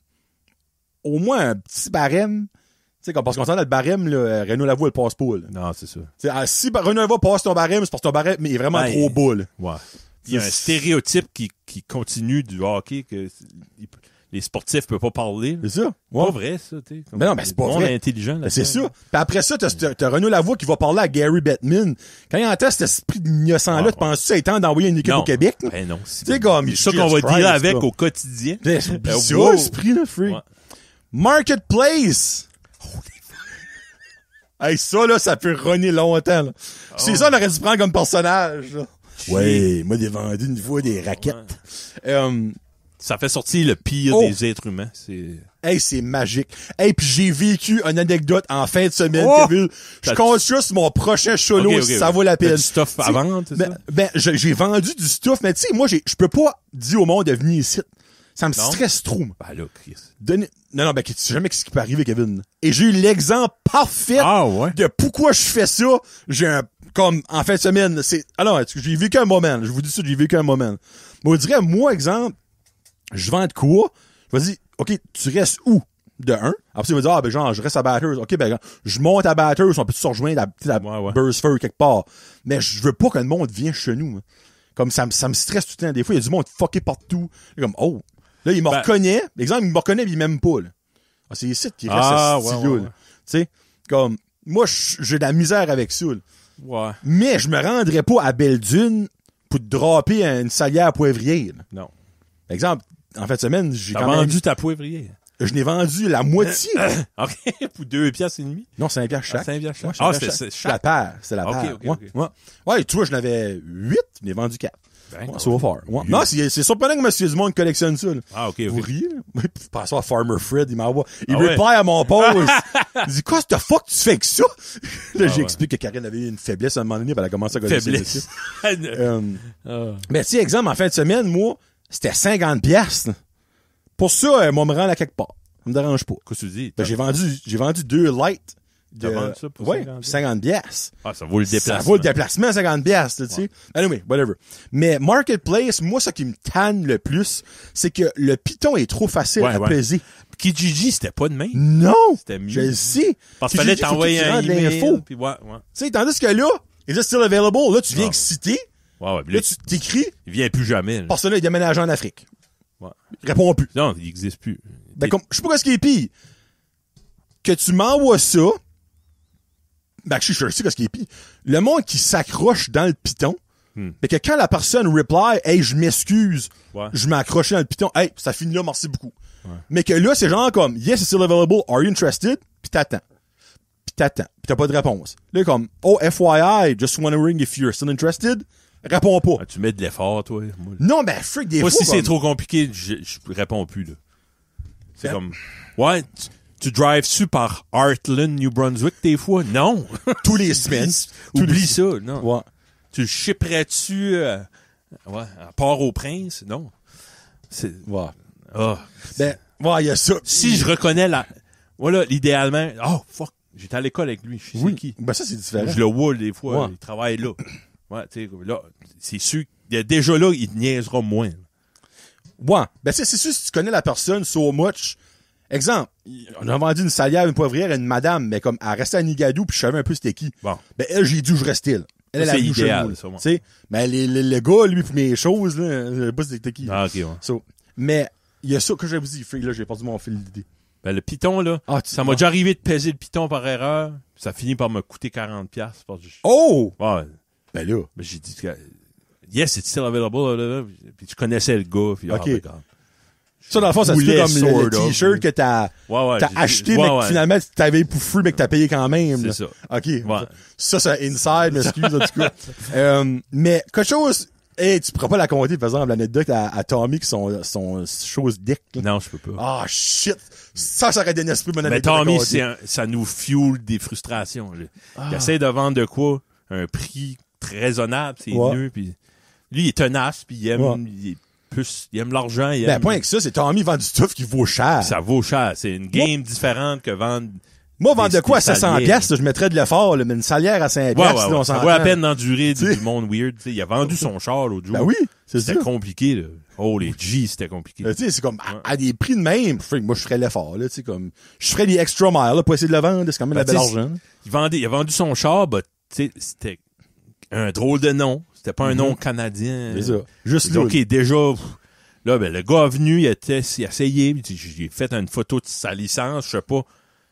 au moins un petit barème. Tu sais, comme, parce qu'on sent le barème, là, Renaud Lavoie, elle passe pas, là. Non, c'est ça. T'sais, si Renaud Lavoie passe ton barème, c'est parce que ton barème est vraiment trop bas, là. Ouais. Il y a un stéréotype qui continue du hockey que les sportifs peuvent pas parler. C'est ça. Pas vrai, ça, tu sais. Ben non, ben c'est pas vrai. Intelligent, là. C'est ça. Puis après ça, t'as Renaud Lavoie qui va parler à Gary Bettman. Quand il entend cet esprit innocent-là, tu penses que ça étant d'envoyer une équipe au Québec? Là? Ben non. C'est comme, ça qu'on va dire avec au quotidien. C'est ça, l'esprit, là, free. Ouais. Marketplace. Hey, ça, là, ça peut runner longtemps, là. C'est ça, on aurait dû prendre comme personnage, là. Ouais, moi, j'ai vendu une fois des raquettes. Ouais. Ça fait sortir le pire des êtres humains. Hey, c'est magique. Hey, puis j'ai vécu une anecdote en fin de semaine, Kevin. Je compte juste mon prochain solo, si ça vaut la peine. Du stuff à vendre, c'est ça? Ben, j'ai vendu du stuff, mais tu sais, moi, je peux pas dire au monde de venir ici. Ça me stresse trop. Ben là, Chris. Non, ben, tu sais jamais ce qui peut arriver, Kevin. Et j'ai eu l'exemple parfait de pourquoi je fais ça. Comme, en fin de semaine, alors, j'ai vécu un moment. Je vous dis ça, j'ai vécu un moment. Mais on dirait, moi, exemple, je vends de quoi? Je vais dire, OK, tu restes où? De 1. Après, il va dire, ben, genre, je reste à Batters. OK, ben, je monte à Batters, on peut se rejoindre à Burstford quelque part. Mais je veux pas que le monde vienne chez nous. Hein. Comme, ça me stresse tout le temps. Des fois, il y a du monde fucké partout. Comme, oh. Là, il me reconnaît. Exemple, il me reconnaît, mais il m'aime pas, là. Ah, c'est ici qui reste ce style-là. Tu sais, comme, moi, j'ai de la misère avec ça, là. Ouais. Mais je me rendrais pas à Belle-Dune pour te dropper une salière poivrière. Là. Non. Par exemple, en fin de semaine, j'ai quand même vendu ta poivrière. Je n'ai vendu la moitié. OK. Pour 2 piastres et demi? Non, 5 piastres chaque. 5 piastres chaque. Ouais, c'est la paire. C'est la paire. OK. Ouais, tu vois, je n'avais 8, je n'ai vendu 4. Ben, so far. Ouais. Non, c'est surprenant que Monsieur Dumont collectionne ça. Là. Ah, OK. Vous riez, là? Passons à Farmer Fred, il m'envoie. Il veut pas à mon poste. Il dit, quoi, the fuck tu fais avec ça? Là, j'explique que Karine avait eu une faiblesse à un moment donné, puis elle a commencé à collectionner faiblesse. Mais tu sais, exemple, en fin de semaine, moi, c'était 50 piastres. Pour ça, moi, me rendre à quelque part. Ça me dérange pas. Qu'est-ce que tu dis? Ben, j'ai vendu 2 lights. T'as vendu ça pour 50 piastres. Ah, ça vaut le déplacement. Ça vaut le déplacement, 50 piastres, tu sais. Anyway, whatever. Mais Marketplace, moi, ce qui me tanne le plus, c'est que le Python est trop facile à peser. Kijiji, c'était pas de même. Non! C'était mieux. Je le sais. Parce qu'il fallait t'envoyer un email. Puis tu sais, tandis que là, is it still available? Là, tu viens exciter. Ouais. Là, tu t'écris. Il vient plus jamais. Parce que là, il déménage en Afrique. Ouais. Il répond plus. Non, il existe plus. Ben, comme, je sais pas ce qui est pire. Que tu m'envoies ça. Ben, je sais ce qui est pire. Le monde qui s'accroche dans le Python. Mais que quand la personne reply, hey, je m'excuse. Je m'accroche dans le Python. Hey, ça finit là, merci beaucoup. Mais que là, c'est genre comme, yes, it's still available. Are you interested? Puis t'attends. Puis t'as pas de réponse. Là, comme, oh, FYI, just wondering if you're still interested. Réponds pas. Ah, tu mets de l'effort, toi. Moi, non, ben, freak, des fois. Moi, si c'est trop compliqué, je réponds plus, là. C'est comme, ouais, tu drives-tu par Heartland, New Brunswick, des fois? Non. Tous les semaines. Oublie ça, non. Ouais. Tu le shipperais-tu, à Port-au-Prince? Non. C'est, ben, ouais, il y a ça. Si je reconnais voilà, idéalement, oh, fuck, j'étais à l'école avec lui, je sais qui. Ben, ça, c'est différent. Je le vois, des fois, il travaille là. Ouais, tu sais, là, c'est sûr, déjà là, il te niaisera moins. Ouais. Ben, c'est sûr, si tu connais la personne so much. Exemple, on a vendu une salière, une poivrière à une madame, mais comme, elle restait à Nigadou, puis je savais un peu c'était qui. Bon. Ben, elle, j'ai dit où je restais, là. Elle, c'est idéal, ça, moi. Tu sais, mais le gars, lui, pour mes choses, là, je sais pas c'était qui. Ah, ok, ouais. So, mais, il y a ça que je vous dis, là, j'ai perdu mon fil d'idée. Ben, le Python, là, ça m'a déjà arrivé de peser le Python par erreur, ça finit par me coûter 40$. Parce que oh! Ouais. Ben là. Ben, j'ai dit que, yes, it's still available, là, puis tu connaissais le gars, puis ok. Ça, dans le fond, ça se fait comme le t-shirt que t'as acheté, mais que finalement, t'avais épouffé, mais que t'as payé quand même. C'est ça. OK. Ouais. Ça, c'est inside, m'excuse, en tout cas. Mais, quelque chose, hey, tu pourras pas la compter, par exemple, l'anecdote à Tommy qui sont choses dick. Non, je peux pas. Ah, shit. Ça aurait donné esprit, mon anecdote. Mais Tommy, ça nous fuel des frustrations. Il essaie de vendre de quoi? Un prix très raisonnable, c'est mieux, puis lui, il est tenace, puis il aime, il aime l'argent. Ben, point que ça, c'est Tommy vend du stuff qui vaut cher. Ça vaut cher. C'est une game différente que vendre Moi, vendre de quoi à 700 piastres, je mettrais de l'effort, là, mais une salière à 5 piastres, on ça vaut la peine d'endurer du monde weird. T'sais, il a vendu son char l'autre jour. Ben oui, c'était compliqué, là. Oh, les G, c'était compliqué. Tu sais, c'est comme, à des prix de même, moi, je ferais l'effort, là, tu sais, comme, je ferais des extra miles, là, pour essayer de le vendre, c'est quand même la belle argent. Il a vendu son char, tu sais, c'était un drôle de nom. C'était pas un nom canadien. C'est ça. Juste là. OK, déjà, là, le gars est venu, il a essayé, j'ai fait une photo de sa licence, je sais pas.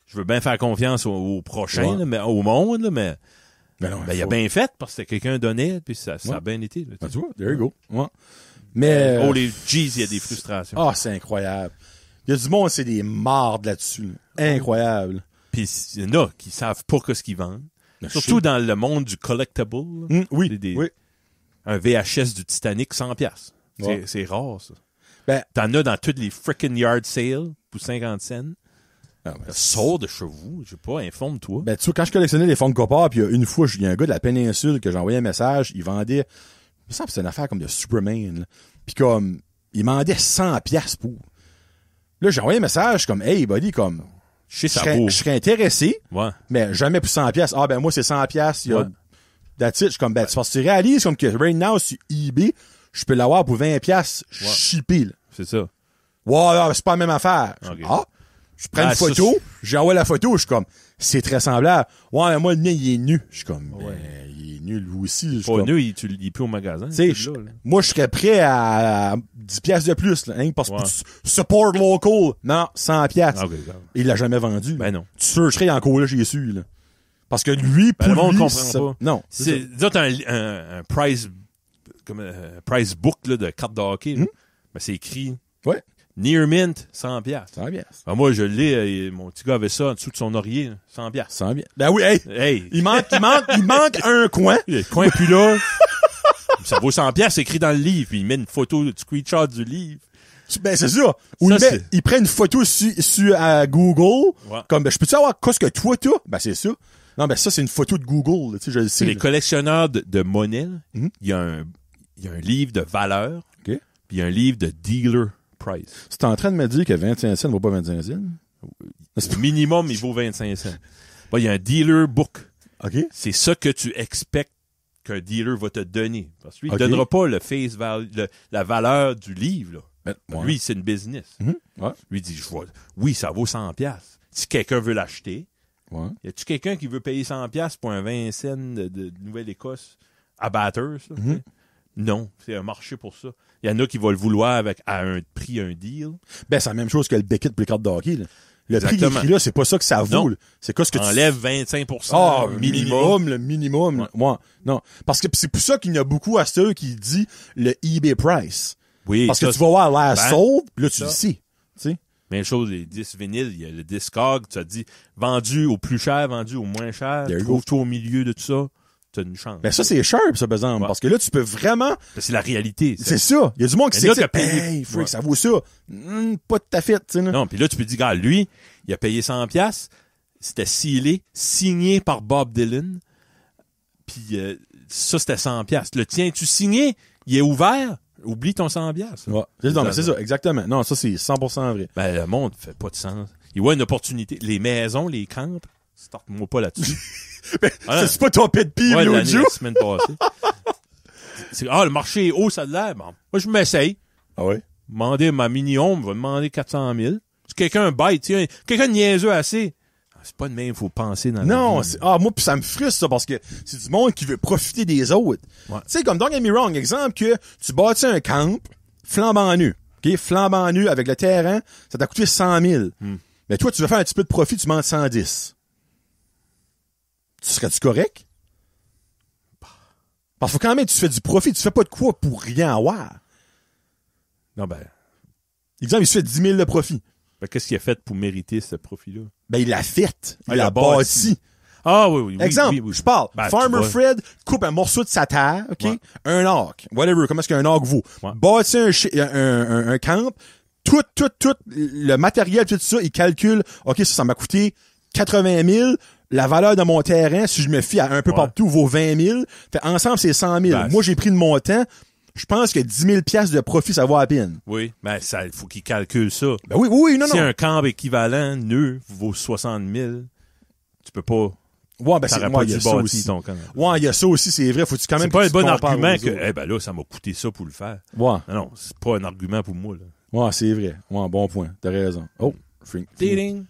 Je veux bien faire confiance au prochain, là, mais au monde, là, mais non, il a bien fait parce que quelqu'un donnait, puis ça a bien été. Là, tu vois, there you go. Ouais. Mais les G's, il y a des frustrations. Ah, c'est incroyable. Il y a du monde, c'est des mardes là-dessus. Incroyable. Puis il y en a qui savent pas ce qu'ils vendent. Surtout dans le monde du collectible. Oui. Un VHS du Titanic, 100$. Ouais. C'est rare, ça. T'en as dans toutes les freaking yard sales pour 50 cents. Sors de chez vous, je sais pas, informe-toi. Tu vois, quand je collectionnais les Funko Pop, puis une fois, il y a un gars de la péninsule que j'ai envoyé un message, il vendait, il me semble que c'était une affaire comme de Superman, là. Puis comme, il m'en demandait 100$ pour. Là, j'ai envoyé un message comme, hey, buddy, comme, je serais intéressé, mais jamais pour 100$. Ah, moi, c'est 100$, il y a, that's it. Je suis comme, tu penses que tu réalises comme que right now, sur eBay, je peux l'avoir pour 20$, shippé, là. C'est ça. Ouais, c'est pas la même affaire. Okay. Je prends une photo, j'envoie la photo, je suis comme, c'est très semblable. Ouais, mais moi, le mien, il est nu. Je suis comme, il est nu, lui aussi. Pas nu, il est plus au magasin. Moi, je serais prêt à 10$ de plus, là, hein, parce que support local. Non, 100$. Okay, il l'a jamais vendu. Ben non. Tu serais encore là, j'ai su, là. Parce que lui, pour le monde lui, comprend pas. Non. C'est un price, comme un price book, là, de cartes de hockey, c'est écrit. Ouais. Near Mint, 100$. 100$. Moi, je l'ai, mon petit gars avait ça en dessous de son oreiller, 100$. 100$. Ben oui, hey. Il manque un coin. Le coin plus là. Ça vaut 100$, c'est écrit dans le livre. Puis il met une photo, du screenshot du livre. Ben, c'est ça. Ou il prend une photo sur Google. Ouais. Comme, je peux-tu savoir qu'est-ce que toi t'as? Ben, c'est ça. Non, ben, ça, c'est une photo de Google, tu sais, je le sais. Les collectionneurs de monnaie, il y a un livre de valeur. OK. Puis il y a un livre de dealer price. Tu es en train de me dire que 25 cents ne vaut pas 25 cents? Au minimum, il vaut 25 cents. Il y a un dealer book. OK. C'est ça que tu expectes qu'un dealer va te donner. Parce que lui, il donnera pas le face value, la valeur du livre, là. Lui, c'est une business. Lui, il dit, oui, ça vaut 100$. Si quelqu'un veut l'acheter, y a-tu quelqu'un qui veut payer 100$ pour un 20 cents de Nouvelle-Écosse à Bathurst? Non, c'est un marché pour ça. Il y en a qui vont le vouloir à un prix, un deal. Ben, c'est la même chose que le Beckett pour les cartes de hockey, là. Le prix qui est écrit là, c'est pas ça que ça vaut. C'est quoi ce que enlève 25%. Ah, minimum. Le minimum. Ouais. Non. Parce que c'est pour ça qu'il y a beaucoup à ceux qui dit le eBay price. Oui. Parce que tu vas voir l'air sold, pis là, tu le sais. Tu sais. Même chose, les disques vinyles, il y a le Discog, tu as dit vendu au plus cher, vendu au moins cher. Trouve-toi au milieu de tout ça. T'as une chance. Ben ça, c'est sharp, ça, par exemple. Parce que là, tu peux vraiment... C'est la réalité. C'est ça. Il y a du monde qui sait que hey, freak, ça vaut ça. Pas de ta fête, tu sais. Non, puis là, tu peux dire, gars, lui, il a payé 100$. C'était signé par Bob Dylan. Puis ça, c'était 100$. Le tien, tu signé, il est ouvert. Oublie ton 100$. Ouais. C'est ça, exactement. Non, ça, c'est 100% vrai. Ben, le monde fait pas de sens. Il voit une opportunité. Les maisons, les camps, starte-moi pas là-dessus. Ben, c'est pas ton pet peeve, l'autre jour. La semaine passée. Le marché est haut, ça a l'air. Bon, moi, je m'essaye. Ah ouais? Demander ma mini-home, va demander 400 000. Si quelqu'un bête, quelqu'un de niaiseux assez. C'est pas de même, il faut penser dans la vie. Moi, pis ça me frustre, ça, parce que c'est du monde qui veut profiter des autres. Ouais. Tu sais, comme, don't get me wrong, exemple que tu bâtis un camp, flambant nu. OK? Flambant nu avec le terrain, ça t'a coûté 100 000. Mais toi, tu veux faire un petit peu de profit, tu demandes 110. Tu serais-tu correct? Parce que quand même, tu fais du profit, tu fais pas de quoi pour rien avoir. Non, exemple, il se fait 10 000 de profit. Qu'est-ce qu'il a fait pour mériter ce profit-là? Il l'a fait. Il l'a bâti. Ah oui. Exemple, oui. Je parle. Farmer Fred coupe un morceau de sa terre, OK? Ouais. Un arc. Whatever. Comment est-ce qu'un arc vaut? Ouais. Bâti un camp. Tout le matériel, tout ça, il calcule, OK, ça m'a coûté 80 000. La valeur de mon terrain, si je me fie à un peu partout, vaut 20 000. Fait ensemble, c'est 100 000. Moi, j'ai pris de mon temps. Je pense que 10 000 $ de profit, ça vaut à peine. Oui, mais il faut qu'il calcule ça. Ben oui, non. Si un camp équivalent, vaut 60 000, tu peux pas. Ouais, ben T'aurais c'est, pas ouais, il y dû a ça bâtir aussi. ton canal. Ouais, il y a ça aussi, c'est vrai. Faut-tu quand même C'est pas que un tu bon compares argument aux que, autres. ben là, ça m'a coûté ça pour le faire. Ouais. Non, c'est pas un argument pour moi, là. Ouais, c'est vrai. Ouais, bon point. T'as raison. Oh, Frank. Ding!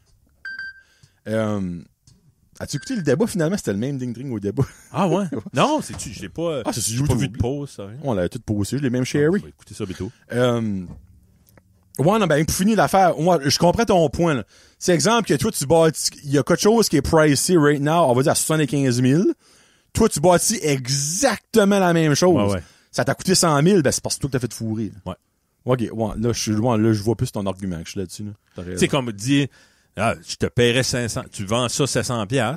As-tu écouté le débat? Finalement, c'était le même ding-ding au débat. Ah ouais? Non, je l'ai pas, Ah, c'est sur j'ai pas YouTube. vu de pause, ça, rien. On l'avait tout posé, je l'ai même sharé. On va écouter ça bientôt. Ouais, non, ben, pour finir l'affaire, moi, je comprends ton point, là. C'est exemple que toi, tu bâtis, il y a quelque chose qui est pricey right now, on va dire à 75 000. Toi, tu bâtis exactement la même chose. Ouais. Ça t'a coûté 100 000, ben, c'est parce que toi que t'as fait fourrer. Là. Ouais. OK, ouais, là, je vois plus ton argument que je suis là-dessus, là. Tu sais, comme dire, je te paierais 500, tu vends ça 700 $.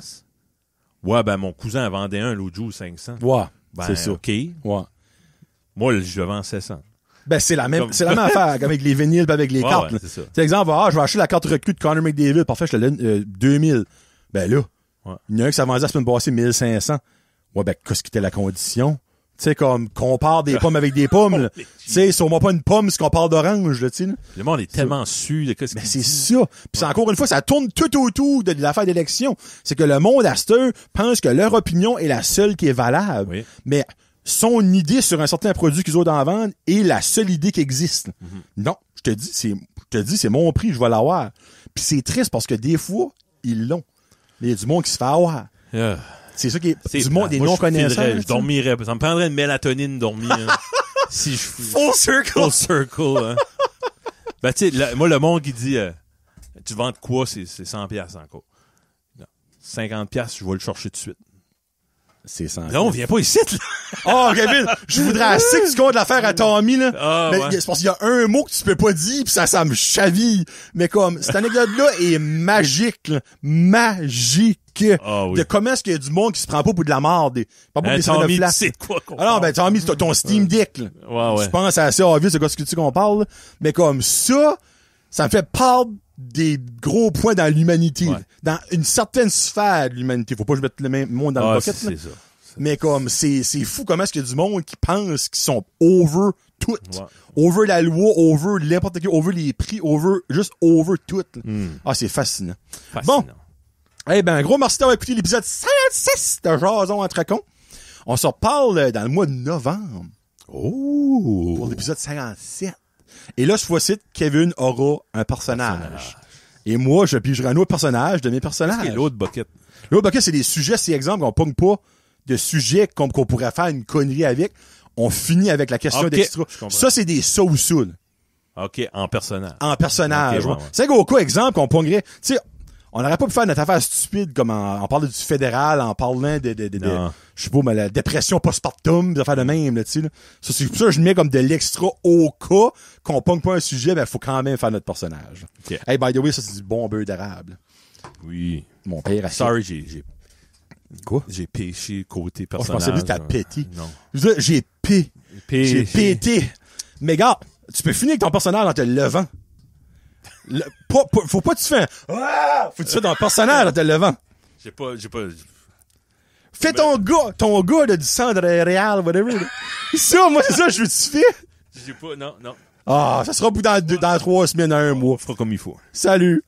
Ouais, ben, mon cousin en vendait un l'autre jour 500. Ouais, Ben, c'est ça. OK. Ouais. Moi, je le vends 700. Ben, c'est la même affaire avec les vinyles pis avec les cartes. Ouais, c'est ça. C'est exemple, je vais acheter la carte recrue de Connor McDavid, parfait, je te donne 2000. Ben là, il y en a un qui s'est vendu la semaine passée 1500. Ouais, ben, qu'est-ce qui était la condition? Tu sais, comme, compare des pommes avec des pommes, là. Tu sais, sûrement pas une pomme si on parle d'orange, là, tu sais. Le monde est tellement su de qu'est-ce Ben, qu'il c'est dit. ça. Puis c'est encore une fois, ça tourne tout autour de l'affaire d'élection. C'est que le monde, à cette heure, pense que leur opinion est la seule qui est valable. Oui. Mais son idée sur un certain produit qu'ils ont dans la vente est la seule idée qui existe. Non, je te dis, c'est mon prix, je vais l'avoir. Puis c'est triste parce que des fois, ils l'ont. Mais il y a du monde qui se fait avoir. C'est ça qui est du monde des non-connaissants. Je dormirais. Ça me prendrait une mélatonine dormir. Si je Full circle. Full circle, hein. Ben, tu sais, moi, le monde qui dit, tu vends de quoi, c'est 100 $ encore. Non. 50 $, je vais le chercher tout de suite. C'est 100. Non, viens pas ici, là. Oh, Kevin, je voudrais assez que tu comptes l'affaire à Tommy, là. Ah, Mais ouais. c'est parce qu'il y a un mot que tu peux pas dire pis ça me chaville. Mais comme, cette anecdote-là est magique, là. Magique. Ah, oui. De comment est-ce qu'il y a du monde qui se prend pas pour de la marde. Pas pour des Tommy, de tu sais de quoi qu'on Ah non, ben, Tommy, c'est ton Steam Deck, là. Ouais. Je pense que c'est assez obvious, c'est quoi ce que tu qu'on parle, là. Mais comme ça me fait perdre des gros points dans l'humanité. Ouais. Dans une certaine sphère de l'humanité. Faut pas que je mette le même monde dans le bucket, là. c'est ça. Mais comme, c'est fou comment est-ce qu'il y a du monde qui pense qu'ils sont over tout. Ouais. Over la loi, over n'importe qui, over les prix, juste over tout. Ah, c'est fascinant. Fascinant. Bon. Eh ben, gros merci d'avoir écouté l'épisode 56 de Jason entre cons. On se reparle dans le mois de novembre. Oh! Pour l'épisode 57. Et là, ce fois-ci, Kevin aura un personnage. Et moi, je pigerai un autre personnage de mes personnages. Qu'est-ce qui est l'autre bucket? L'autre bucket, c'est des sujets, c'est exemple qu'on pogne pas de sujets qu'on pourrait faire une connerie avec. On finit avec la question Ok, d'extra. je comprends. Ça, c'est des sauces. OK, en personnage. En personnage. Ok, ouais. ouais. C'est qu'au cas, exemple, qu'on pognerait, tu sais, on n'aurait pas pu faire notre affaire stupide comme en parlant du fédéral, en parlant de je sais pas, mais la dépression postpartum, des affaires de même, là, tu sais, là. Ça, c'est pour ça que je mets comme de l'extra au cas qu'on pogne pas un sujet, ben, faut quand même faire notre personnage. Ok. Hey, by the way, ça, c'est du bon beurre d'érable. Oui. Mon père a Sorry, j'ai Quoi? J'ai péché côté Oh, je personnage. pensais que t'as pété. Non. Je veux dire, j'ai pété. Mais gars, tu peux finir avec ton personnage en te levant. Faut pas que tu fasses faut que tu fasses ton personnage en te levant. J'ai pas. Fais ton gars de du centre réel, whatever. Là. Ça, moi, c'est ça que je veux que tu fais. J'ai pas, non. Ah, ça sera pour dans 3 semaines à 1 mois. On fera comme il faut. Salut.